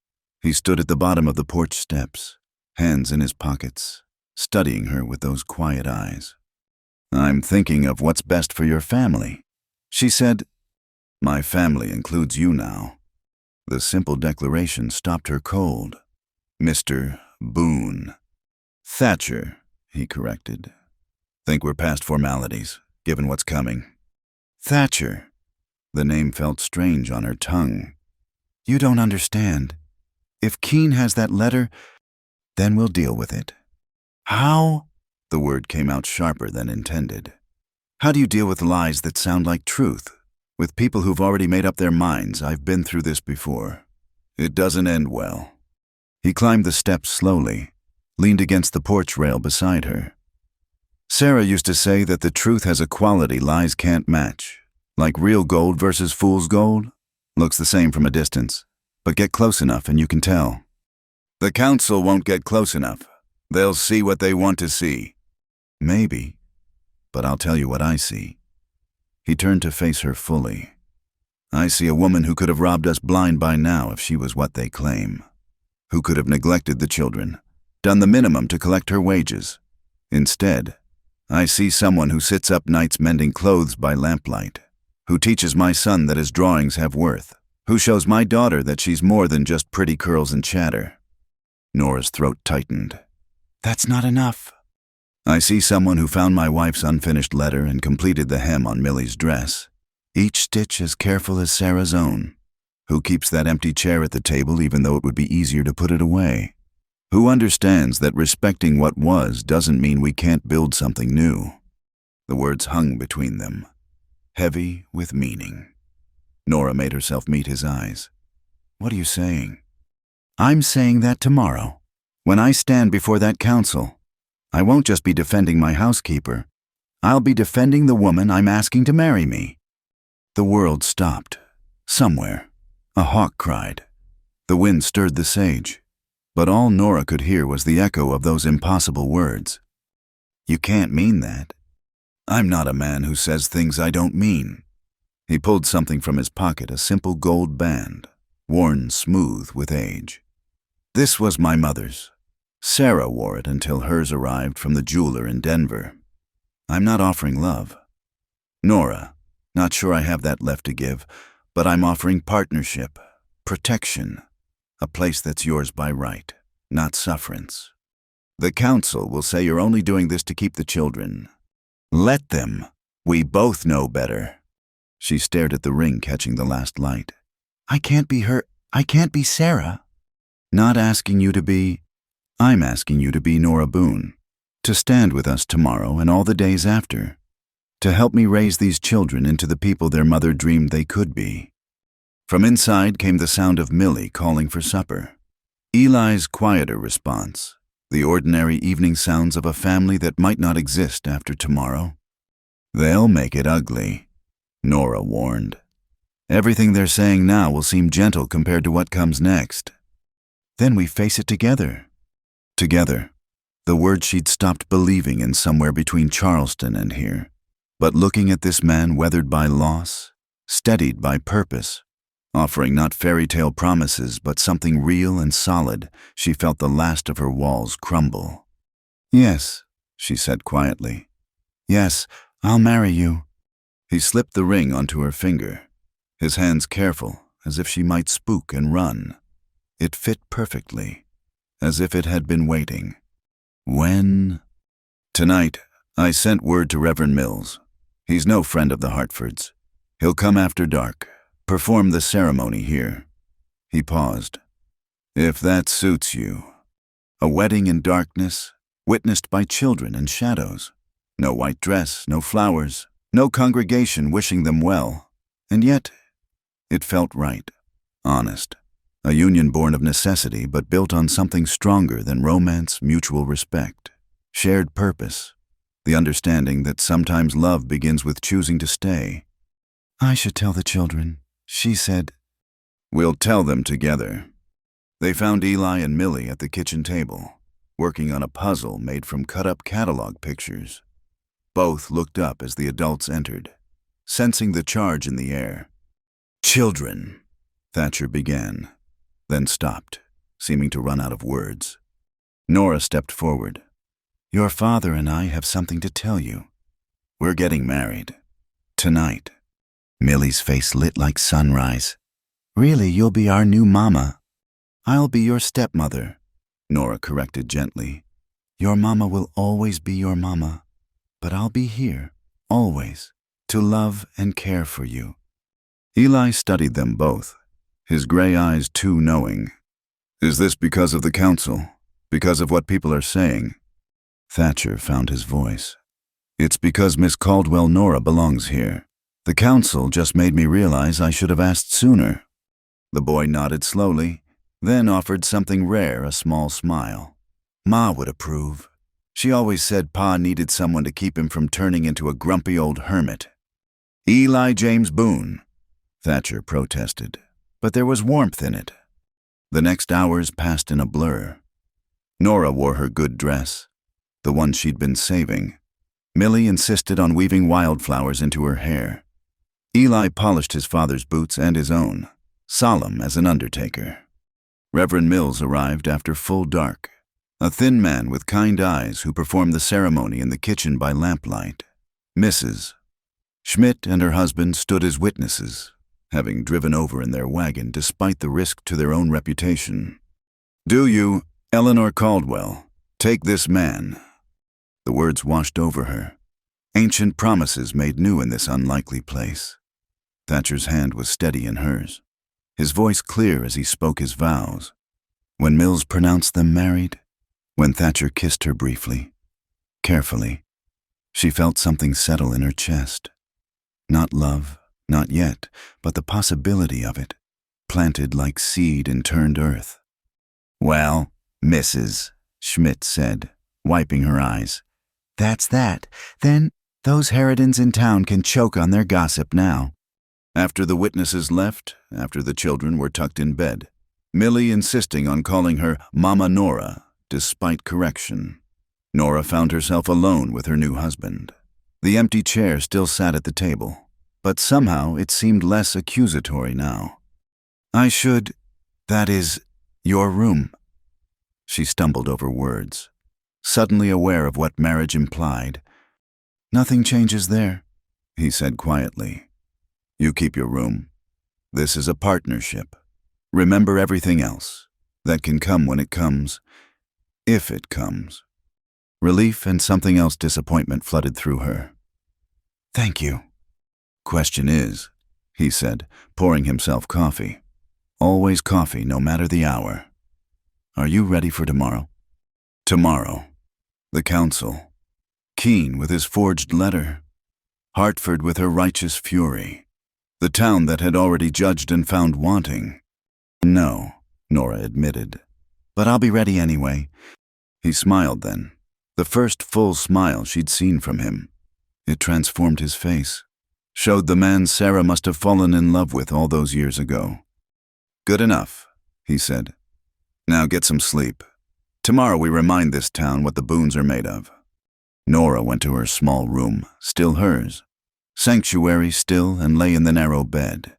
He stood at the bottom of the porch steps, hands in his pockets, studying her with those quiet eyes. "I'm thinking of what's best for your family," she said. "My family includes you now." The simple declaration stopped her cold. "Mr. Boone." "Thatcher," he corrected. "Think we're past formalities, given what's coming." "Thatcher." The name felt strange on her tongue. "You don't understand. If Keen has that letter, then we'll deal with it." "How?" The word came out sharper than intended. "How do you deal with lies that sound like truth? With people who've already made up their minds. I've been through this before. It doesn't end well." He climbed the steps slowly, leaned against the porch rail beside her. "Sarah used to say that the truth has a quality lies can't match. Like real gold versus fool's gold. Looks the same from a distance, but get close enough and you can tell." "The council won't get close enough. They'll see what they want to see." "Maybe, but I'll tell you what I see." He turned to face her fully. "I see a woman who could have robbed us blind by now if she was what they claim. Who could have neglected the children, done the minimum to collect her wages. Instead, I see someone who sits up nights mending clothes by lamplight, who teaches my son that his drawings have worth, who shows my daughter that she's more than just pretty curls and chatter." Nora's throat tightened. "That's not enough." "I see someone who found my wife's unfinished letter and completed the hem on Millie's dress, each stitch as careful as Sarah's own, who keeps that empty chair at the table even though it would be easier to put it away, who understands that respecting what was doesn't mean we can't build something new." The words hung between them, heavy with meaning. Nora made herself meet his eyes. "What are you saying?" "I'm saying that tomorrow, when I stand before that council, I won't just be defending my housekeeper. I'll be defending the woman I'm asking to marry me." The world stopped. Somewhere, a hawk cried. The wind stirred the sage, but all Nora could hear was the echo of those impossible words. "You can't mean that." "I'm not a man who says things I don't mean." He pulled something from his pocket, a simple gold band, worn smooth with age. "This was my mother's. Sarah wore it until hers arrived from the jeweler in Denver. I'm not offering love. Nora, not sure I have that left to give, but I'm offering partnership, protection, a place that's yours by right, not sufferance. The council will say you're only doing this to keep the children. Let them. We both know better." She stared at the ring catching the last light. "I can't be her. I can't be Sarah." "Not asking you to be. I'm asking you to be Nora Boone, to stand with us tomorrow and all the days after, to help me raise these children into the people their mother dreamed they could be." From inside came the sound of Millie calling for supper. Eli's quieter response, the ordinary evening sounds of a family that might not exist after tomorrow. "They'll make it ugly," Nora warned. "Everything they're saying now will seem gentle compared to what comes next. Then we face it together." Together, the word she'd stopped believing in somewhere between Charleston and here. But looking at this man weathered by loss, steadied by purpose, offering not fairy tale promises but something real and solid, she felt the last of her walls crumble. "Yes," she said quietly. "Yes, I'll marry you." He slipped the ring onto her finger, his hands careful, as if she might spook and run. It fit perfectly, as if it had been waiting. "When?" "Tonight, I sent word to Reverend Mills. He's no friend of the Hartfords. He'll come after dark, perform the ceremony here." He paused. "If that suits you. A wedding in darkness, witnessed by children and shadows. No white dress, no flowers, no congregation wishing them well. And yet, it felt right, honest. A union born of necessity but built on something stronger than romance, mutual respect, shared purpose, the understanding that sometimes love begins with choosing to stay." "I should tell the children," she said. "We'll tell them together." They found Eli and Millie at the kitchen table, working on a puzzle made from cut-up catalog pictures. Both looked up as the adults entered, sensing the charge in the air. "Children," Thatcher began, then stopped, seeming to run out of words. Nora stepped forward. "Your father and I have something to tell you. We're getting married. Tonight." Millie's face lit like sunrise. "Really, you'll be our new mama." "I'll be your stepmother," Nora corrected gently. "Your mama will always be your mama, but I'll be here, always, to love and care for you." Eli studied them both, his gray eyes too knowing. "Is this because of the council? Because of what people are saying?" Thatcher found his voice. "It's because Miss Caldwell Nora belongs here. The council just made me realize I should have asked sooner." The boy nodded slowly, then offered something rare, a small smile. "Ma would approve. She always said Pa needed someone to keep him from turning into a grumpy old hermit." "Eli James Boone," Thatcher protested, but there was warmth in it. The next hours passed in a blur. Nora wore her good dress, the one she'd been saving. Millie insisted on weaving wildflowers into her hair. Eli polished his father's boots and his own, solemn as an undertaker. Reverend Mills arrived after full dark, a thin man with kind eyes who performed the ceremony in the kitchen by lamplight. Mrs. Schmidt and her husband stood as witnesses, having driven over in their wagon despite the risk to their own reputation. "Do you, Eleanor Caldwell, take this man?" The words washed over her, ancient promises made new in this unlikely place. Thatcher's hand was steady in hers, his voice clear as he spoke his vows. When Mills pronounced them married, when Thatcher kissed her briefly, carefully, she felt something settle in her chest. Not love, not yet, but the possibility of it, planted like seed in turned earth. "Well, Mrs." Schmidt said, wiping her eyes. "That's that. Then Those harridans in town can choke on their gossip now. After the witnesses left, after the children were tucked in bed, Millie insisting on calling her Mama Nora, despite correction. Nora found herself alone with her new husband. The empty chair still sat at the table, but somehow it seemed less accusatory now. That is, your room. She stumbled over words, suddenly aware of what marriage implied. Nothing changes there, he said quietly. You keep your room. This is a partnership. Remember everything else. That can come when it comes, if it comes. Relief and something else disappointment flooded through her. Thank you. Question is, he said, pouring himself coffee. Always coffee, no matter the hour. Are you ready for tomorrow? Tomorrow. The council. Keene with his forged letter. Hartford with her righteous fury. The town that had already judged and found wanting. No, Nora admitted. But I'll be ready anyway. He smiled then. The first full smile she'd seen from him. It transformed his face. Showed the man Sarah must have fallen in love with all those years ago. Good enough, he said. Now get some sleep. Tomorrow we remind this town what the Boones are made of. Nora went to her small room, still hers. Sanctuary still, and lay in the narrow bed,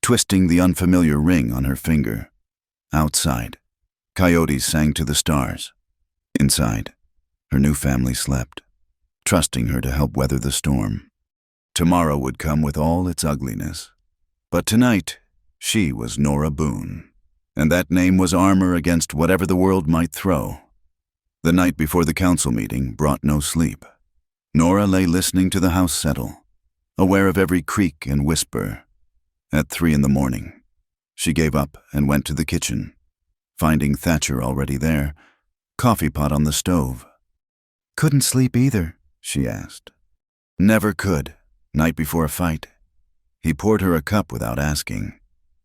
twisting the unfamiliar ring on her finger. Outside, coyotes sang to the stars. Inside, her new family slept, trusting her to help weather the storm. Tomorrow would come with all its ugliness. But tonight, she was Nora Boone, and that name was armor against whatever the world might throw. The night before the council meeting brought no sleep. Nora lay listening to the house settle, aware of every creak and whisper. At 3 a.m, she gave up and went to the kitchen, finding Thatcher already there, coffee pot on the stove. Couldn't sleep either, she asked. Never could, night before a fight. He poured her a cup without asking.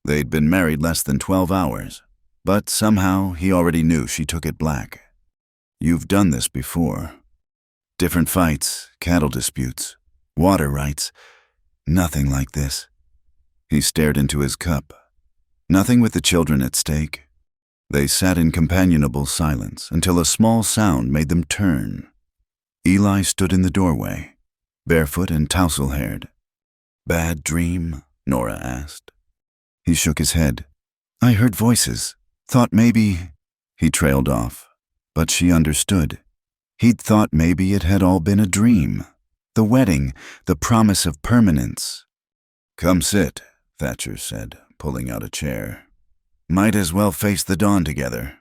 They'd been married less than 12 hours, but somehow he already knew she took it black. You've done this before. Different fights, cattle disputes, water rights. Nothing like this. He stared into his cup. Nothing with the children at stake. They sat in companionable silence until a small sound made them turn. Eli stood in the doorway, barefoot and tousle-haired. Bad dream? Nora asked. He shook his head. I heard voices. Thought maybe... He trailed off, but she understood. He'd thought maybe it had all been a dream. The wedding, the promise of permanence. Come sit, Thatcher said, pulling out a chair. Might as well face the dawn together.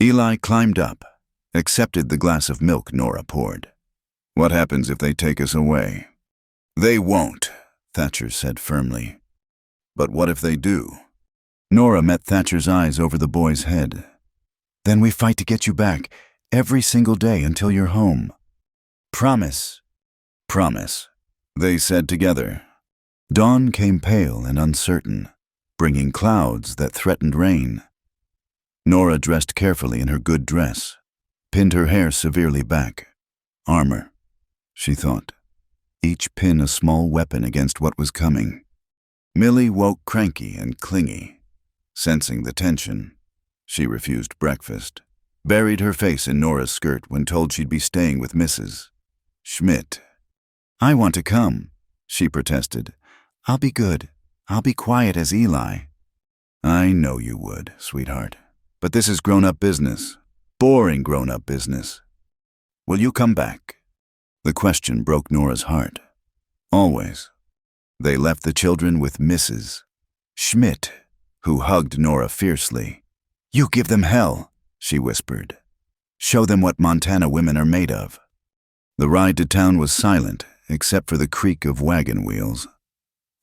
Eli climbed up, accepted the glass of milk Nora poured. What happens if they take us away? They won't, Thatcher said firmly. But what if they do? Nora met Thatcher's eyes over the boy's head. Then we fight to get you back, every single day until you're home. Promise. Promise, they said together. Dawn came pale and uncertain, bringing clouds that threatened rain. Nora dressed carefully in her good dress, pinned her hair severely back. Armor, she thought, each pin a small weapon against what was coming. Millie woke cranky and clingy. Sensing the tension, she refused breakfast, buried her face in Nora's skirt when told she'd be staying with Mrs. Schmidt. I want to come, she protested. I'll be good. I'll be quiet as Eli. I know you would, sweetheart. But this is grown-up business. Boring grown-up business. Will you come back? The question broke Nora's heart. Always. They left the children with Mrs. Schmidt, who hugged Nora fiercely. You give them hell, she whispered. Show them what Montana women are made of. The ride to town was silent, except for the creak of wagon wheels.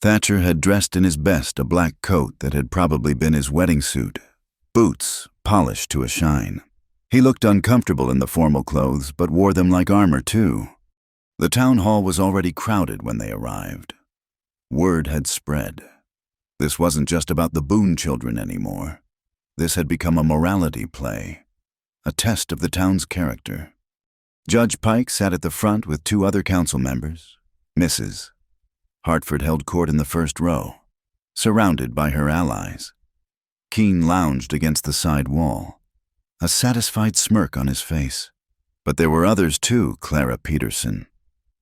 Thatcher had dressed in his best, a black coat that had probably been his wedding suit, boots polished to a shine. He looked uncomfortable in the formal clothes, but wore them like armor too. The town hall was already crowded when they arrived. Word had spread. This wasn't just about the Boone children anymore. This had become a morality play, a test of the town's character. Judge Pike sat at the front with two other council members. Mrs. Hartford held court in the first row, surrounded by her allies. Keene lounged against the side wall, a satisfied smirk on his face. But there were others too, Clara Peterson,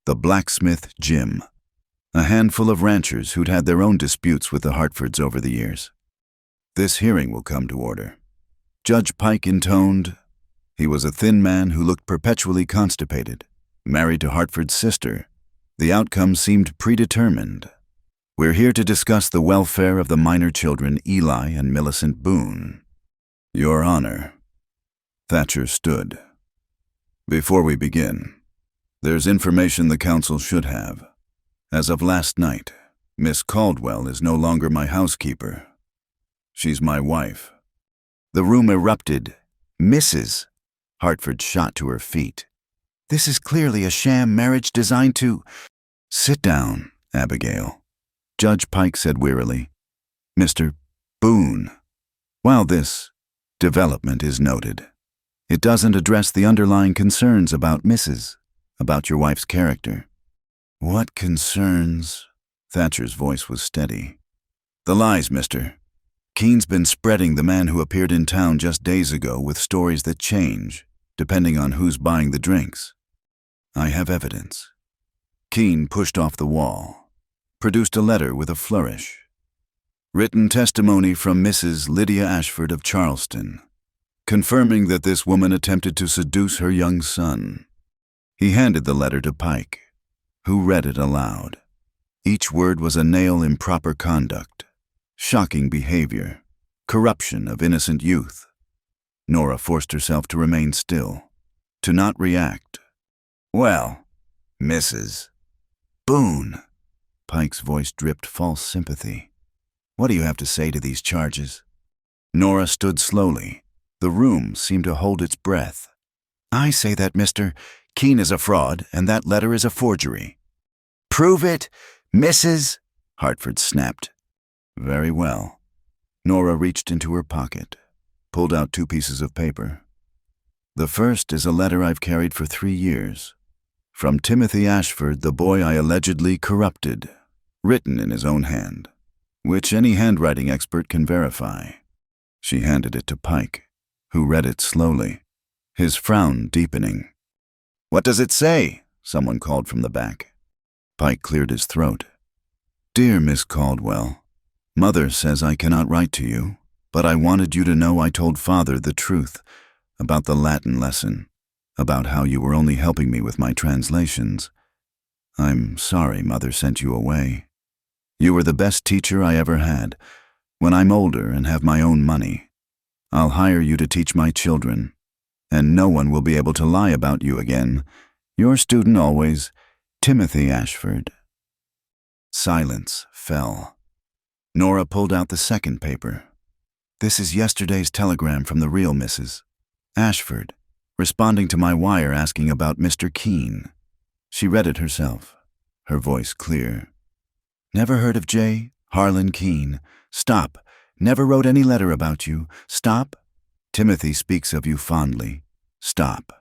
the blacksmith Jim, a handful of ranchers who'd had their own disputes with the Hartfords over the years. This hearing will come to order. Judge Pike intoned. He was a thin man who looked perpetually constipated, married to Hartford's sister. The outcome seemed predetermined. We're here to discuss the welfare of the minor children Eli and Millicent Boone. Your Honor. Thatcher stood. Before we begin, there's information the council should have. As of last night, Miss Caldwell is no longer my housekeeper. She's my wife. The room erupted. Mrs. Hartford shot to her feet. This is clearly a sham marriage designed to— Sit down, Abigail, Judge Pike said wearily. Mr. Boone, while this development is noted, it doesn't address the underlying concerns about about your wife's character. What concerns? Thatcher's voice was steady. The lies, mister. Keene's been spreading the man who appeared in town just days ago with stories that change, depending on who's buying the drinks. I have evidence. Keene pushed off the wall, produced a letter with a flourish. Written testimony from Mrs. Lydia Ashford of Charleston, confirming that this woman attempted to seduce her young son. He handed the letter to Pike, who read it aloud. Each word was a nail improper conduct, shocking behavior, corruption of innocent youth. Nora forced herself to remain still, to not react. Well, Mrs. Boone. Pike's voice dripped false sympathy. What do you have to say to these charges? Nora stood slowly. The room seemed to hold its breath. I say that Mr. Keene is a fraud, and that letter is a forgery. Prove it, Mrs. Hartford snapped. Very well. Nora reached into her pocket, pulled out 2 pieces of paper. The first is a letter I've carried for 3 years. From Timothy Ashford, the boy I allegedly corrupted, written in his own hand, which any handwriting expert can verify. She handed it to Pike, who read it slowly, his frown deepening. What does it say? Someone called from the back. Pike cleared his throat. Dear Miss Caldwell, Mother says I cannot write to you, but I wanted you to know I told Father the truth about the Latin lesson, about how you were only helping me with my translations. I'm sorry Mother sent you away. You were the best teacher I ever had. When I'm older and have my own money, I'll hire you to teach my children, and no one will be able to lie about you again. Your student always, Timothy Ashford. Silence fell. Nora pulled out the second paper. This is yesterday's telegram from the real Mrs. Ashford, responding to my wire asking about Mr. Keene. She read it herself, her voice clear. Never heard of J. Harlan Keene. Stop. Never wrote any letter about you. Stop. Timothy speaks of you fondly. Stop.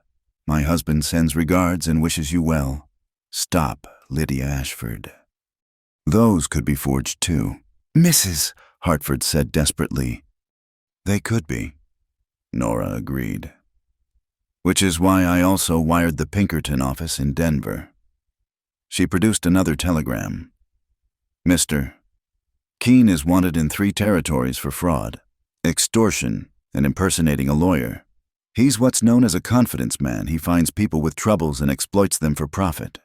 My husband sends regards and wishes you well. Stop, Lydia Ashford. Those could be forged too. Mrs. Hartford said desperately. They could be, Nora agreed. Which is why I also wired the Pinkerton office in Denver. She produced another telegram. Mr. Keene is wanted in 3 territories for fraud, extortion, and impersonating a lawyer. He's what's known as a confidence man. He finds people with troubles and exploits them for profit.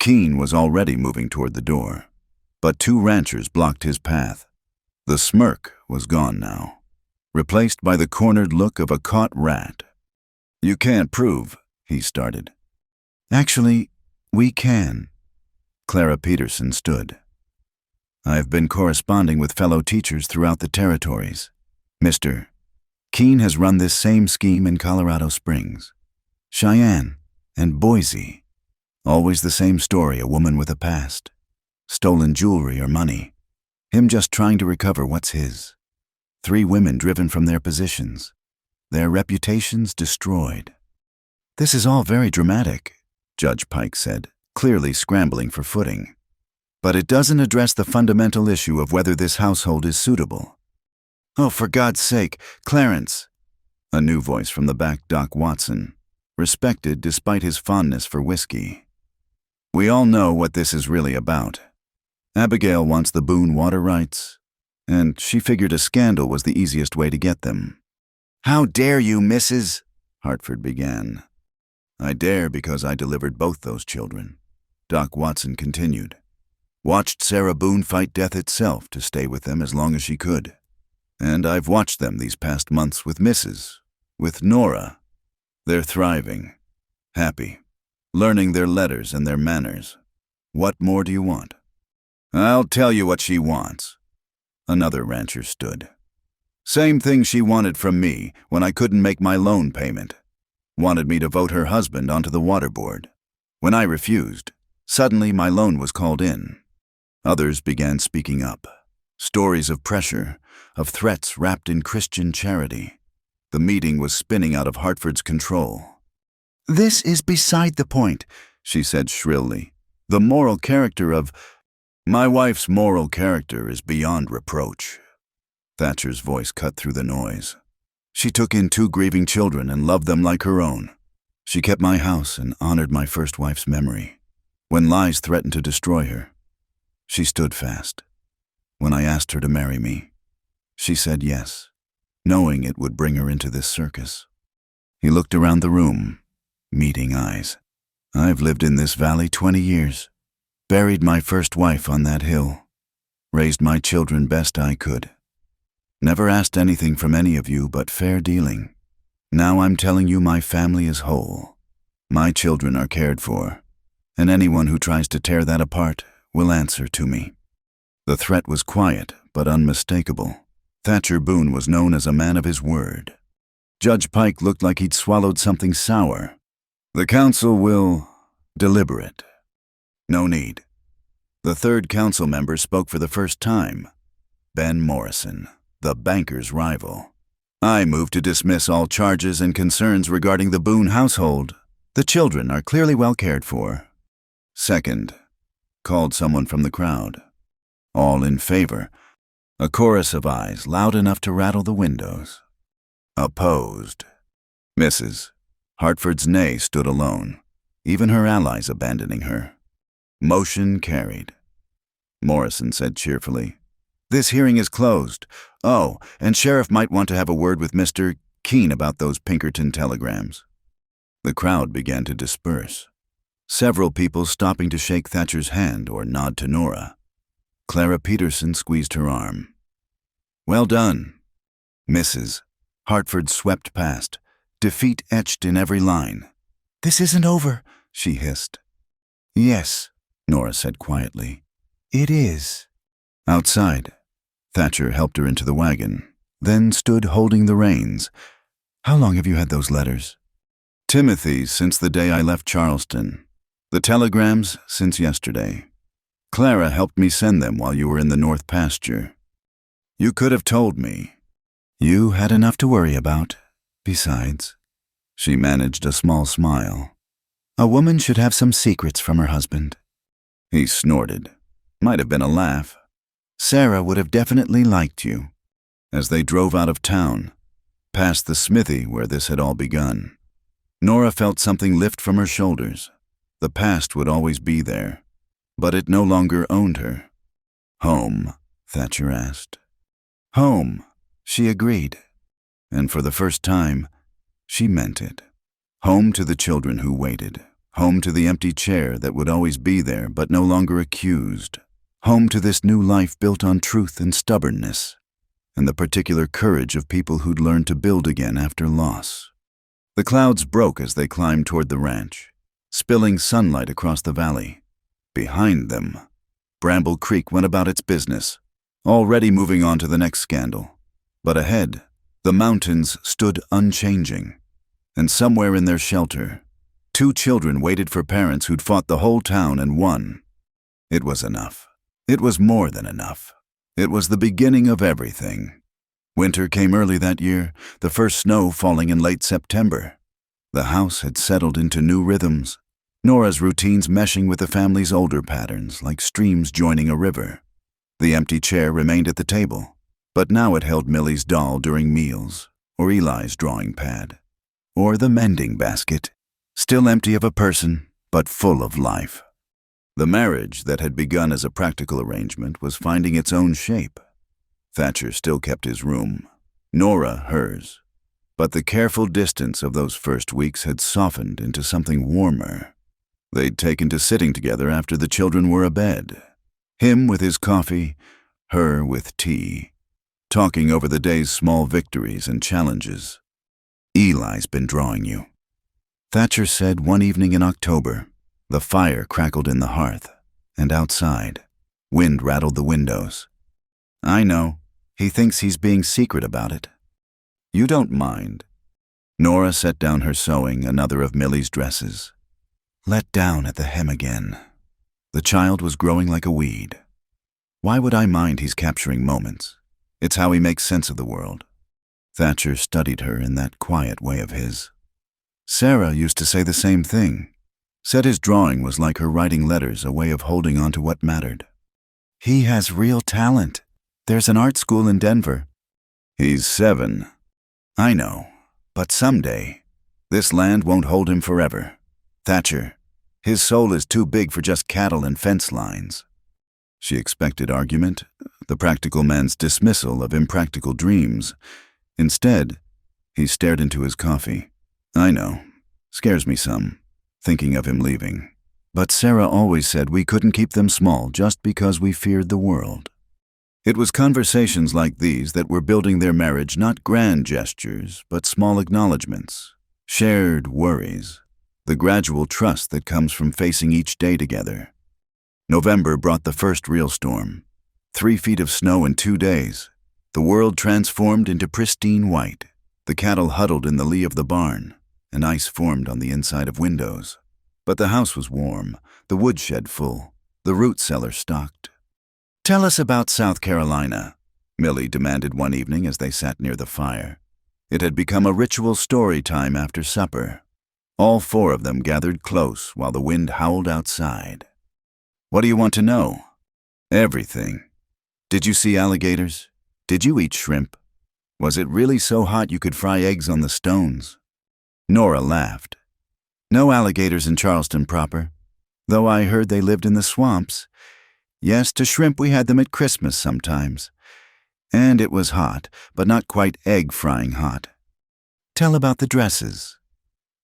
Keene was already moving toward the door, but 2 ranchers blocked his path. The smirk was gone now, replaced by the cornered look of a caught rat. You can't prove, he started. Actually, we can. Clara Peterson stood. I've been corresponding with fellow teachers throughout the territories. Mr. Keene has run this same scheme in Colorado Springs, Cheyenne, and Boise. Always the same story, a woman with a past. Stolen jewelry or money. Him just trying to recover what's his. 3 women driven from their positions. Their reputations destroyed. This is all very dramatic, Judge Pike said, clearly scrambling for footing. But it doesn't address the fundamental issue of whether this household is suitable. Oh, for God's sake, Clarence! A new voice from the back, Doc Watson, respected despite his fondness for whiskey. We all know what this is really about. Abigail wants the Boone water rights, and she figured a scandal was the easiest way to get them. How dare you, Mrs. Hartford began. I dare because I delivered both those children, Doc Watson continued. Watched Sarah Boone fight death itself to stay with them as long as she could. And I've watched them these past months with with Nora. They're thriving, happy, learning their letters and their manners. What more do you want? I'll tell you what she wants. Another rancher stood. Same thing she wanted from me when I couldn't make my loan payment. Wanted me to vote her husband onto the water board. When I refused, suddenly my loan was called in. Others began speaking up. Stories of pressure, of threats wrapped in Christian charity. The meeting was spinning out of Hartford's control. This is beside the point, she said shrilly. The moral character of... My wife's moral character is beyond reproach. Thatcher's voice cut through the noise. She took in 2 grieving children and loved them like her own. She kept my house and honored my first wife's memory. When lies threatened to destroy her, she stood fast. When I asked her to marry me, she said yes, knowing it would bring her into this circus. He looked around the room, meeting eyes. I've lived in this valley 20 years, buried my first wife on that hill, raised my children best I could. Never asked anything from any of you but fair dealing. Now I'm telling you my family is whole. My children are cared for, and anyone who tries to tear that apart will answer to me. The threat was quiet but unmistakable. Thatcher Boone was known as a man of his word. Judge Pike looked like he'd swallowed something sour. The council will deliberate. No need. The third council member spoke for the first time. Ben Morrison, the banker's rival. I move to dismiss all charges and concerns regarding the Boone household. The children are clearly well cared for. Second, called someone from the crowd. All in favor. A chorus of ayes loud enough to rattle the windows. Opposed. Mrs. Hartford's nay stood alone, even her allies abandoning her. Motion carried. Morrison said cheerfully, "This hearing is closed. Oh, and Sheriff might want to have a word with Mr. Keene about those Pinkerton telegrams." The crowd began to disperse. Several people stopping to shake Thatcher's hand or nod to Nora. Clara Peterson squeezed her arm. "Well done." Mrs. Hartford swept past, defeat etched in every line. "This isn't over," she hissed. "Yes," Nora said quietly. "It is." Outside, Thatcher helped her into the wagon, then stood holding the reins. "How long have you had those letters?" "Timothy, since the day I left Charleston. The telegrams, since yesterday. Clara helped me send them while you were in the North Pasture. You could have told me." "You had enough to worry about. Besides," she managed a small smile, "a woman should have some secrets from her husband." He snorted. Might have been a laugh. "Sarah would have definitely liked you." As they drove out of town, past the smithy where this had all begun, Nora felt something lift from her shoulders. The past would always be there, but it no longer owned her. "Home?" Thatcher asked. "Home," she agreed. And for the first time, she meant it. Home to the children who waited. Home to the empty chair that would always be there but no longer accused. Home to this new life built on truth and stubbornness, and the particular courage of people who'd learned to build again after loss. The clouds broke as they climbed toward the ranch, spilling sunlight across the valley. Behind them, Bramble Creek went about its business, already moving on to the next scandal. But ahead, the mountains stood unchanging, and somewhere in their shelter, 2 children waited for parents who'd fought the whole town and won. It was enough. It was more than enough. It was the beginning of everything. Winter came early that year, the first snow falling in late September. The house had settled into new rhythms, Nora's routines meshing with the family's older patterns like streams joining a river. The empty chair remained at the table, but now it held Millie's doll during meals, or Eli's drawing pad, or the mending basket, still empty of a person, but full of life. The marriage that had begun as a practical arrangement was finding its own shape. Thatcher still kept his room, Nora hers, but the careful distance of those first weeks had softened into something warmer. They'd taken to sitting together after the children were abed, him with his coffee, her with tea, talking over the day's small victories and challenges. "Eli's been drawing you," Thatcher said one evening in October. The fire crackled in the hearth, and outside, wind rattled the windows. "I know. He thinks he's being secret about it." "You don't mind." Nora set down her sewing, another of Millie's dresses. Let down at the hem again. The child was growing like a weed. "Why would I mind he's capturing moments? It's how he makes sense of the world." Thatcher studied her in that quiet way of his. Sarah used to say the same thing. Said his drawing was like her writing letters, a way of holding on to what mattered. "He has real talent. There's an art school in Denver." "He's 7. I know, but someday, this land won't hold him forever. Thatcher, his soul is too big for just cattle and fence lines." She expected argument, the practical man's dismissal of impractical dreams. Instead, he stared into his coffee. "I know. Scares me some, thinking of him leaving. But Sarah always said we couldn't keep them small just because we feared the world." It was conversations like these that were building their marriage, not grand gestures, but small acknowledgments, shared worries, the gradual trust that comes from facing each day together. November brought the first real storm. 3 feet of snow in 2 days. The world transformed into pristine white. The cattle huddled in the lee of the barn, and ice formed on the inside of windows. But the house was warm, the woodshed full, the root cellar stocked. "Tell us about South Carolina," Millie demanded one evening as they sat near the fire. It had become a ritual story time after supper. All 4 of them gathered close while the wind howled outside. "What do you want to know?" "Everything. Did you see alligators? Did you eat shrimp? Was it really so hot you could fry eggs on the stones?" Nora laughed. "No alligators in Charleston proper, though I heard they lived in the swamps. Yes, to shrimp we had them at Christmas sometimes. And it was hot, but not quite egg-frying hot." "Tell about the dresses."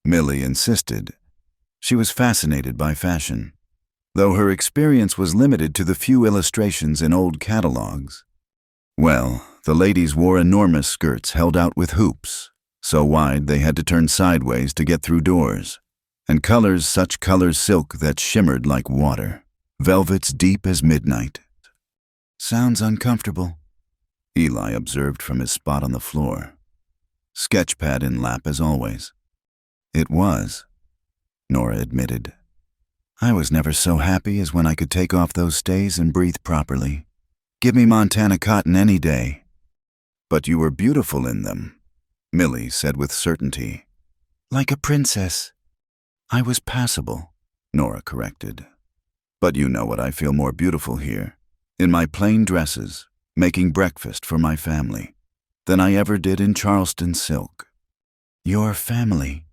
Millie insisted. She was fascinated by fashion, though her experience was limited to the few illustrations in old catalogs. Well, the ladies wore enormous skirts held out with hoops, so wide they had to turn sideways to get through doors, and colors such colors silk that shimmered like water, velvets deep as midnight. "Sounds uncomfortable," Eli observed from his spot on the floor. Sketchpad in lap as always. "It was," Nora admitted. "I was never so happy as when I could take off those stays and breathe properly. Give me Montana cotton any day." "But you were beautiful in them," Millie said with certainty. "Like a princess." "I was passable," Nora corrected. "But you know what I feel more beautiful here, in my plain dresses, making breakfast for my family, than I ever did in Charleston silk." "Your family,"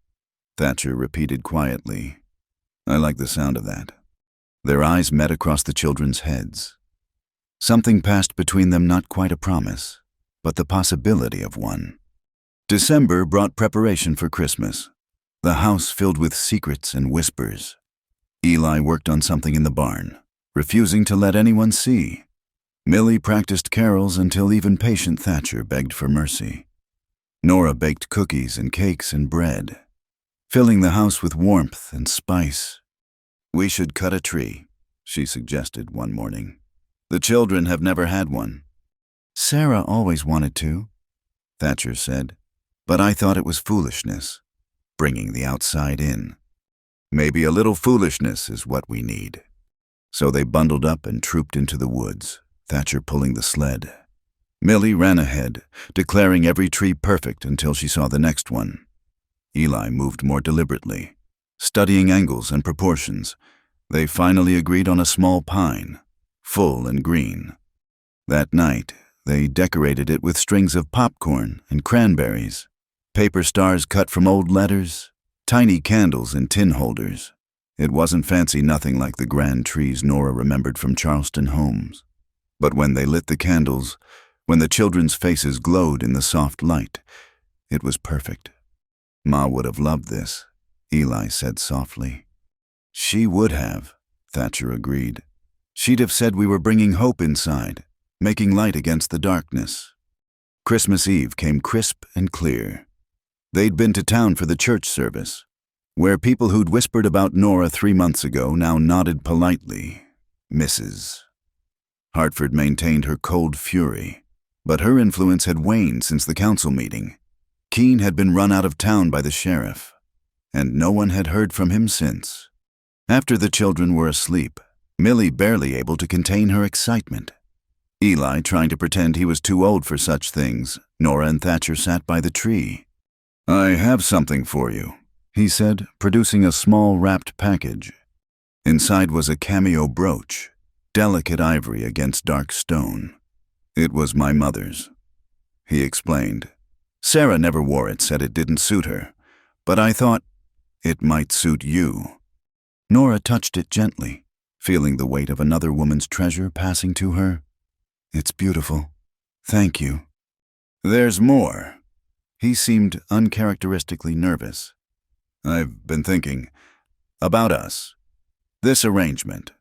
Thatcher repeated quietly. I like the sound of that. Their eyes met across the children's heads. Something passed between them, not quite a promise, but the possibility of one. December brought preparation for Christmas. The house filled with secrets and whispers. Eli worked on something in the barn, refusing to let anyone see. Millie practiced carols until even patient Thatcher begged for mercy. Nora baked cookies and cakes and bread, filling the house with warmth and spice. "We should cut a tree," she suggested one morning. "The children have never had one." "Sarah always wanted to," Thatcher said, "but I thought it was foolishness, bringing the outside in. Maybe a little foolishness is what we need." So they bundled up and trooped into the woods, Thatcher pulling the sled. Millie ran ahead, declaring every tree perfect until she saw the next one. Eli moved more deliberately, studying angles and proportions. They finally agreed on a small pine, full and green. That night, they decorated it with strings of popcorn and cranberries, paper stars cut from old letters, tiny candles in tin holders. It wasn't fancy, nothing like the grand trees Nora remembered from Charleston homes. But when they lit the candles, when the children's faces glowed in the soft light, it was perfect. Ma would have loved this, Eli said softly. She would have, Thatcher agreed. She'd have said we were bringing hope inside, making light against the darkness. Christmas Eve came crisp and clear. They'd been to town for the church service, where people who'd whispered about Nora 3 months ago now nodded politely. Mrs. Hartford maintained her cold fury, but her influence had waned since the council meeting. Keene had been run out of town by the sheriff, and no one had heard from him since. After the children were asleep, Millie barely able to contain her excitement. Eli trying to pretend he was too old for such things, Nora and Thatcher sat by the tree. "I have something for you," he said, producing a small wrapped package. Inside was a cameo brooch, delicate ivory against dark stone. "It was my mother's," he explained. "Sarah never wore it, said it didn't suit her, but I thought it might suit you." Nora touched it gently, feeling the weight of another woman's treasure passing to her. "It's beautiful. Thank you." "There's more." He seemed uncharacteristically nervous. "I've been thinking about us. This arrangement."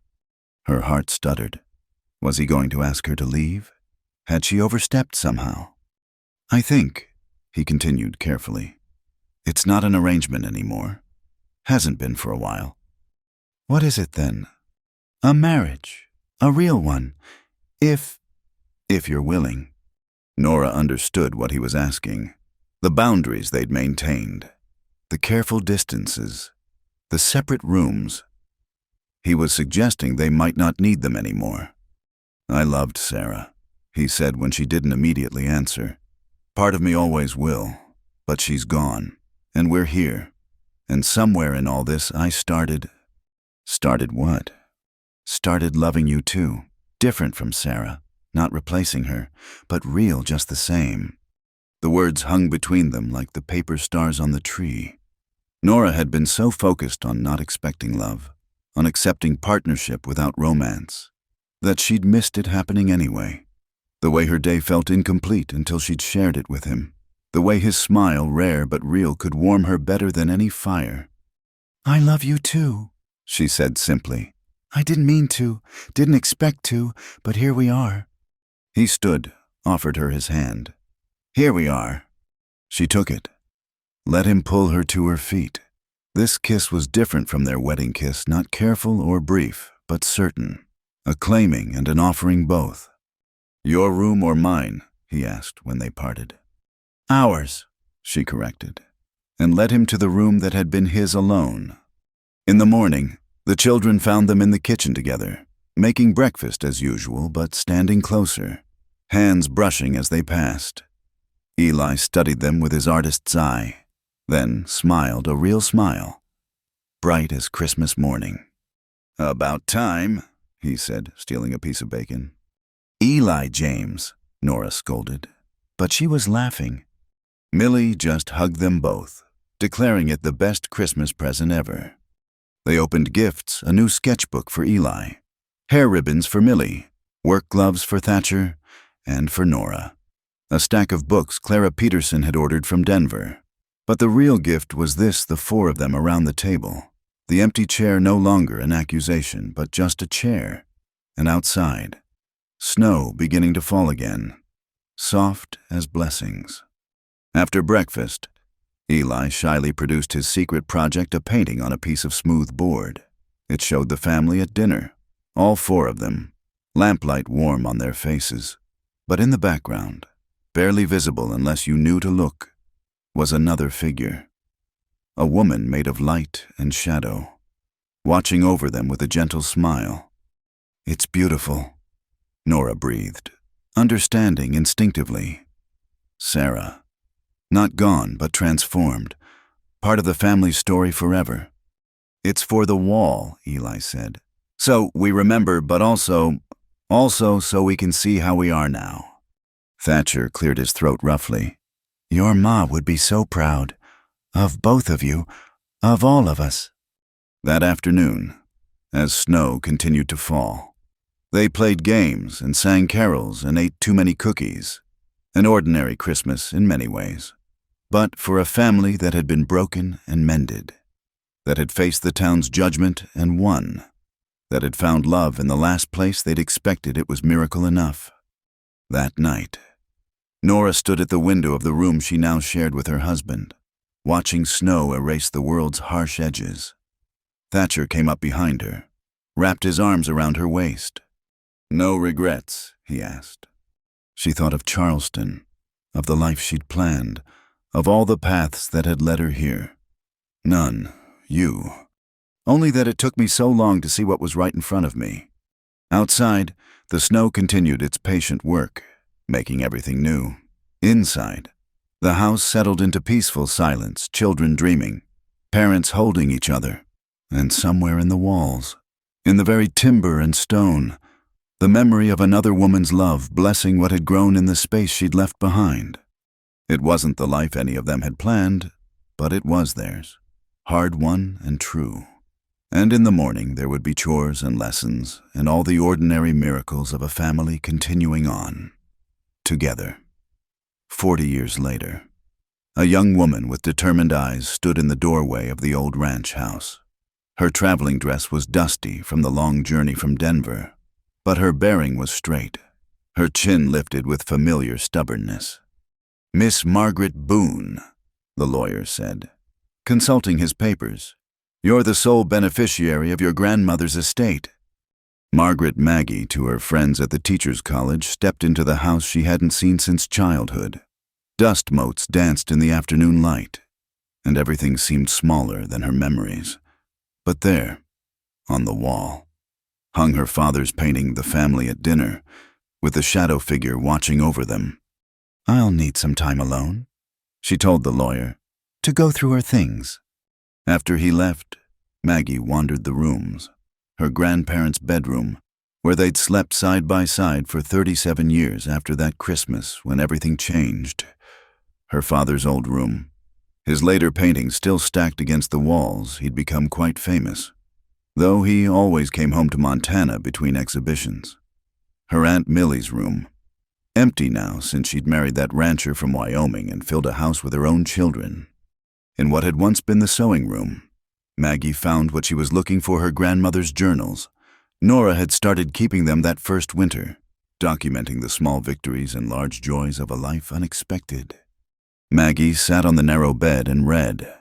Her heart stuttered. Was he going to ask her to leave? Had she overstepped somehow? "I think," he continued carefully, "it's not an arrangement anymore. Hasn't been for a while." "What is it then?" "A marriage. A real one. If you're willing." Nora understood what he was asking. The boundaries they'd maintained. The careful distances. The separate rooms. He was suggesting they might not need them anymore. "I loved Sarah," he said when she didn't immediately answer. "Part of me always will, but she's gone, and we're here. And somewhere in all this I started..." "Started what?" "Started loving you too, different from Sarah, not replacing her, but real just the same." The words hung between them like the paper stars on the tree. Nora had been so focused on not expecting love, on accepting partnership without romance, that she'd missed it happening anyway. The way her day felt incomplete until she'd shared it with him. The way his smile, rare but real, could warm her better than any fire. "I love you too," she said simply. "I didn't mean to, didn't expect to, but here we are." He stood, offered her his hand. "Here we are." She took it. Let him pull her to her feet. This kiss was different from their wedding kiss, not careful or brief, but certain. A claiming and an offering both. "Your room or mine?" he asked when they parted. "Ours," she corrected, and led him to the room that had been his alone. In the morning, the children found them in the kitchen together, making breakfast as usual, but standing closer, hands brushing as they passed. Eli studied them with his artist's eye, then smiled a real smile, bright as Christmas morning. "About time," he said, stealing a piece of bacon. "Eli James," Nora scolded, but she was laughing. Millie just hugged them both, declaring it the best Christmas present ever. They opened gifts, a new sketchbook for Eli, hair ribbons for Millie, work gloves for Thatcher, and for Nora. A stack of books Clara Peterson had ordered from Denver. But the real gift was this, the four of them around the table. The empty chair no longer an accusation, but just a chair. And outside, snow beginning to fall again, soft as blessings. After breakfast, Eli shyly produced his secret project, a painting on a piece of smooth board. It showed the family at dinner, all four of them, lamplight warm on their faces. But in the background, barely visible unless you knew to look, was another figure. A woman made of light and shadow, watching over them with a gentle smile. "It's beautiful," Nora breathed, understanding instinctively. Sarah, not gone but transformed, part of the family story forever. It's for the wall, Eli said. So we remember, but also so we can see how we are now. Thatcher cleared his throat roughly. Your ma would be so proud. Of both of you. Of all of us. That afternoon, as snow continued to fall, they played games and sang carols and ate too many cookies. An ordinary Christmas in many ways, but for a family that had been broken and mended, that had faced the town's judgment and won, that had found love in the last place they'd expected it was miracle enough. That night, Nora stood at the window of the room she now shared with her husband, watching snow erase the world's harsh edges. Thatcher came up behind her, wrapped his arms around her waist. No regrets, he asked. She thought of Charleston, of the life she'd planned, of all the paths that had led her here. None, you. Only that it took me so long to see what was right in front of me. Outside, the snow continued its patient work, making everything new. Inside, the house settled into peaceful silence, children dreaming, parents holding each other, and somewhere in the walls, in the very timber and stone, the memory of another woman's love blessing what had grown in the space she'd left behind. It wasn't the life any of them had planned, but it was theirs, hard-won and true. And in the morning there would be chores and lessons and all the ordinary miracles of a family continuing on, together. 40 years later, a young woman with determined eyes stood in the doorway of the old ranch house. Her traveling dress was dusty from the long journey from Denver, but her bearing was straight, her chin lifted with familiar stubbornness. Miss Margaret Boone, the lawyer said, consulting his papers. You're the sole beneficiary of your grandmother's estate. Margaret Maggie, to her friends at the teachers' college, stepped into the house she hadn't seen since childhood. Dust motes danced in the afternoon light, and everything seemed smaller than her memories. But there, on the wall, hung her father's painting The Family at Dinner, with the shadow figure watching over them. I'll need some time alone, she told the lawyer, to go through her things. After he left, Maggie wandered the rooms, her grandparents' bedroom, where they'd slept side by side for 37 years after that Christmas when everything changed. Her father's old room, his later paintings still stacked against the walls. He'd become quite famous, though he always came home to Montana between exhibitions. Her Aunt Millie's room, empty now since she'd married that rancher from Wyoming and filled a house with her own children. In what had once been the sewing room, Maggie found what she was looking for: her grandmother's journals. Nora had started keeping them that first winter, documenting the small victories and large joys of a life unexpected. Maggie sat on the narrow bed and read,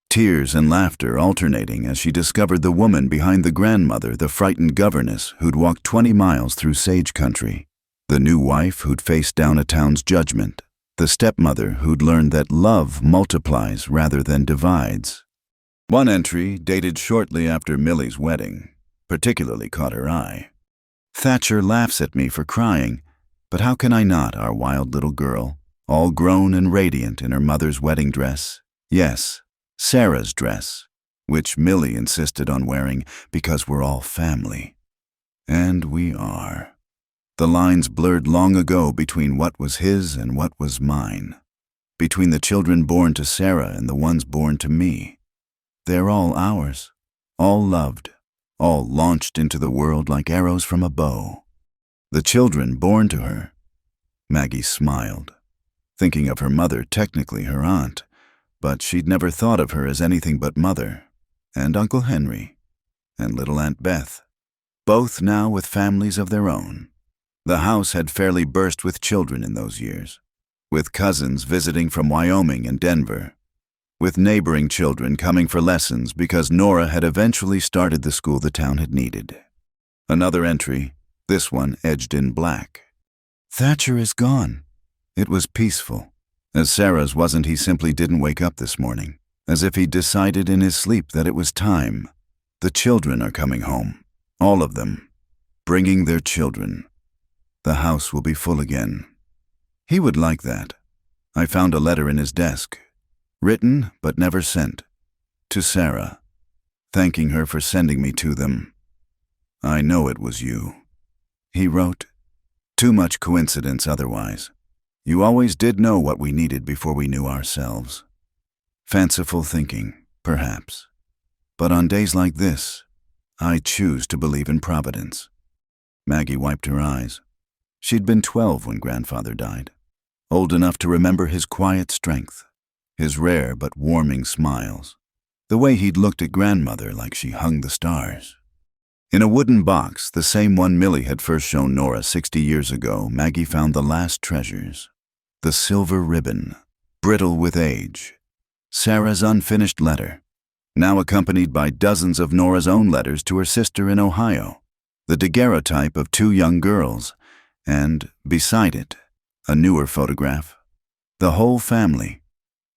tears and laughter alternating as she discovered the woman behind the grandmother, the frightened governess who'd walked 20 miles through sage country, the new wife who'd faced down a town's judgment, the stepmother who'd learned that love multiplies rather than divides. One entry, dated shortly after Millie's wedding, particularly caught her eye. Thatcher laughs at me for crying, but how can I not, our wild little girl, all grown and radiant in her mother's wedding dress? Yes, Sarah's dress, which Millie insisted on wearing because we're all family. And we are. The lines blurred long ago between what was his and what was mine, between the children born to Sarah and the ones born to me. They're all ours, all loved, all launched into the world like arrows from a bow. The children born to her. Maggie smiled, thinking of her mother, technically her aunt, but she'd never thought of her as anything but mother, and Uncle Henry, and little Aunt Beth, both now with families of their own. The house had fairly burst with children in those years, with cousins visiting from Wyoming and Denver, with neighboring children coming for lessons because Nora had eventually started the school the town had needed. Another entry, this one edged in black. Thatcher is gone. It was peaceful. As Sarah's wasn't, he simply didn't wake up this morning, as if he'd decided in his sleep that it was time. The children are coming home, all of them, bringing their children. The house will be full again. He would like that. I found a letter in his desk, written but never sent, To Sarah, thanking her for sending me to them. I know it was you. He wrote, too much coincidence otherwise. You always did know what we needed before we knew ourselves. Fanciful thinking, perhaps. But on days like this, I choose to believe in Providence. Maggie wiped her eyes. She'd been 12 when Grandfather died, old enough to remember his quiet strength, his rare but warming smiles, the way he'd looked at Grandmother like she hung the stars. In a wooden box, the same one Millie had first shown Nora 60 years ago, Maggie found the last treasures. The silver ribbon, brittle with age. Sarah's unfinished letter, now accompanied by dozens of Nora's own letters to her sister in Ohio. The daguerreotype of 2 young girls, and, beside it, a newer photograph. The whole family,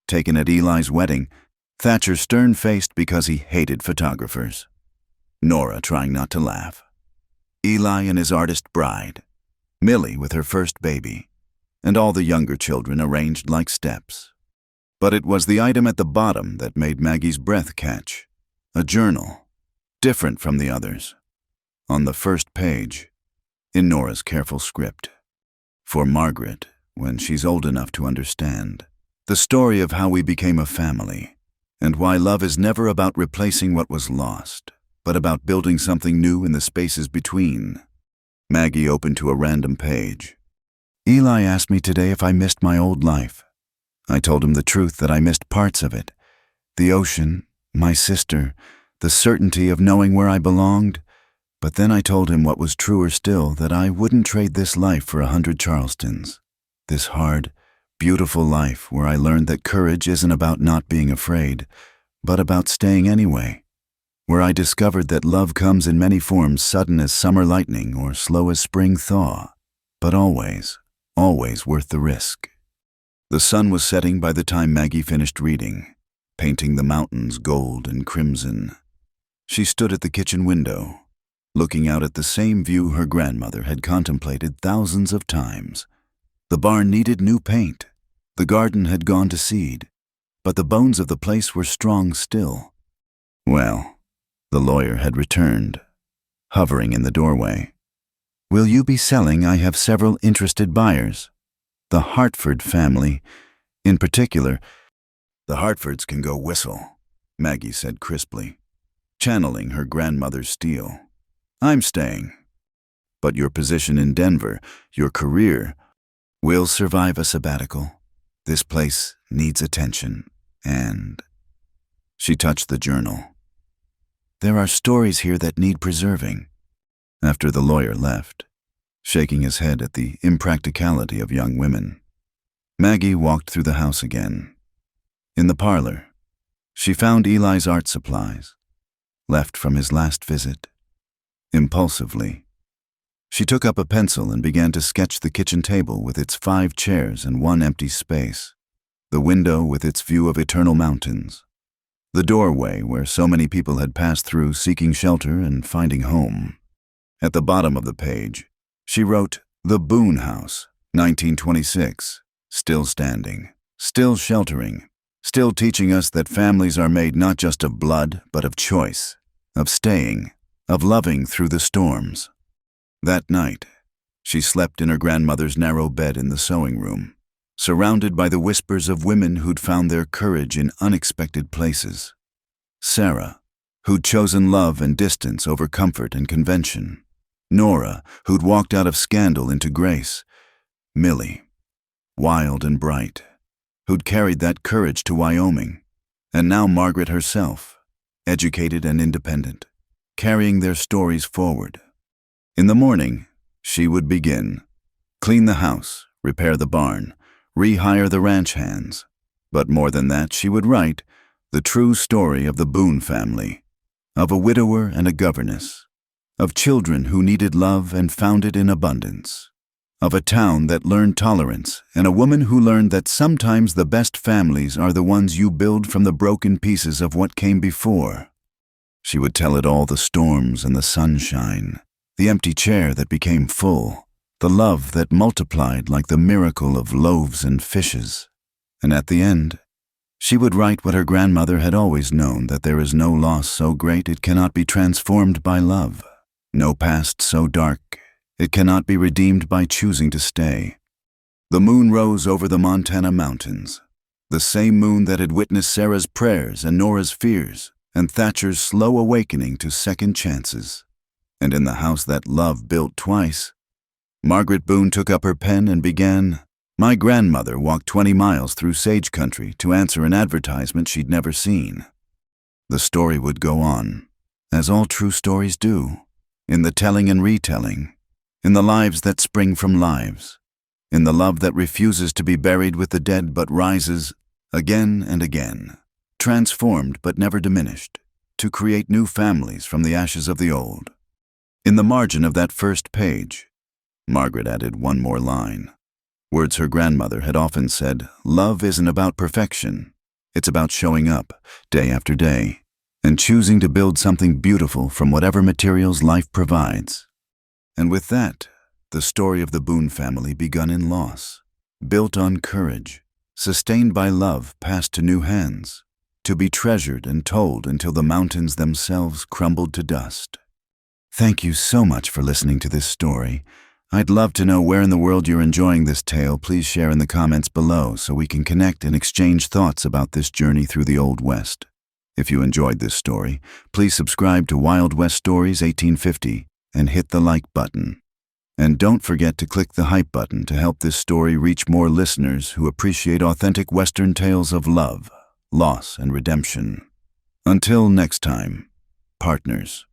taken at Eli's wedding, Thatcher stern-faced because he hated photographers. Nora trying not to laugh. Eli and his artist bride. Millie with her first baby. And all the younger children arranged like steps. But it was the item at the bottom that made Maggie's breath catch. A journal, different from the others. On the first page, in Nora's careful script. For Margaret, when she's old enough to understand. The story of how we became a family, and why love is never about replacing what was lost, but about building something new in the spaces between. Maggie opened to a random page. Eli asked me today if I missed my old life. I told him the truth that I missed parts of it. The ocean, my sister, the certainty of knowing where I belonged. But then I told him what was truer still, that I wouldn't trade this life for 100 Charlestons. This hard, beautiful life where I learned that courage isn't about not being afraid, but about staying anyway. Where I discovered that love comes in many forms, sudden as summer lightning or slow as spring thaw, but always worth the risk. The sun was setting by the time Maggie finished reading, painting the mountains gold and crimson. She stood at the kitchen window, looking out at the same view her grandmother had contemplated thousands of times. The barn needed new paint. The garden had gone to seed, but the bones of the place were strong still. Well, the lawyer had returned, hovering in the doorway. Will you be selling? I have several interested buyers. The Hartford family, in particular. The Hartfords can go whistle, Maggie said crisply, channeling her grandmother's steel. I'm staying. But your position in Denver, your career, will survive a sabbatical. This place needs attention, and... She touched the journal. There are stories here that need preserving. After the lawyer left, shaking his head at the impracticality of young women, Maggie walked through the house again. In the parlor, she found Eli's art supplies, left from his last visit. Impulsively, she took up a pencil and began to sketch the kitchen table with its 5 chairs and 1 empty space, the window with its view of eternal mountains, the doorway where so many people had passed through seeking shelter and finding home. At the bottom of the page, she wrote, "The Boone House, 1926, still standing, still sheltering, still teaching us that families are made not just of blood, but of choice, of staying, of loving through the storms." That night, she slept in her grandmother's narrow bed in the sewing room, surrounded by the whispers of women who'd found their courage in unexpected places. Sarah, who'd chosen love and distance over comfort and convention. Nora, who'd walked out of scandal into grace. Millie, wild and bright, who'd carried that courage to Wyoming. And now Margaret herself, educated and independent, carrying their stories forward. In the morning, she would begin. Clean the house, repair the barn, rehire the ranch hands. But more than that, she would write the true story of the Boone family, of a widower and a governess, of children who needed love and found it in abundance, of a town that learned tolerance and a woman who learned that sometimes the best families are the ones you build from the broken pieces of what came before. She would tell it all, the storms and the sunshine, the empty chair that became full, the love that multiplied like the miracle of loaves and fishes. And at the end, She would write what her grandmother had always known, that there is no loss so great it cannot be transformed by love, no past so dark it cannot be redeemed by choosing to stay. The moon rose over the Montana mountains, the same moon that had witnessed Sarah's prayers and Nora's fears and Thatcher's slow awakening to second chances. And in the house that love built twice, Margaret Boone took up her pen and began, "My grandmother walked 20 miles through sage country to answer an advertisement she'd never seen." The story would go on, as all true stories do, in the telling and retelling, in the lives that spring from lives, in the love that refuses to be buried with the dead but rises again and again, transformed but never diminished, to create new families from the ashes of the old. In the margin of that first page, Margaret added one more line. Words her grandmother had often said, "Love isn't about perfection. It's about showing up, day after day, and choosing to build something beautiful from whatever materials life provides." And with that, the story of the Boone family begun in loss, built on courage, sustained by love passed to new hands, to be treasured and told until the mountains themselves crumbled to dust. Thank you so much for listening to this story. I'd love to know where in the world you're enjoying this tale. Please share in the comments below so we can connect and exchange thoughts about this journey through the Old West. If you enjoyed this story, please subscribe to Wild West Stories 1850 and hit the like button. And don't forget to click the hype button to help this story reach more listeners who appreciate authentic Western tales of love, loss, and redemption. Until next time, partners.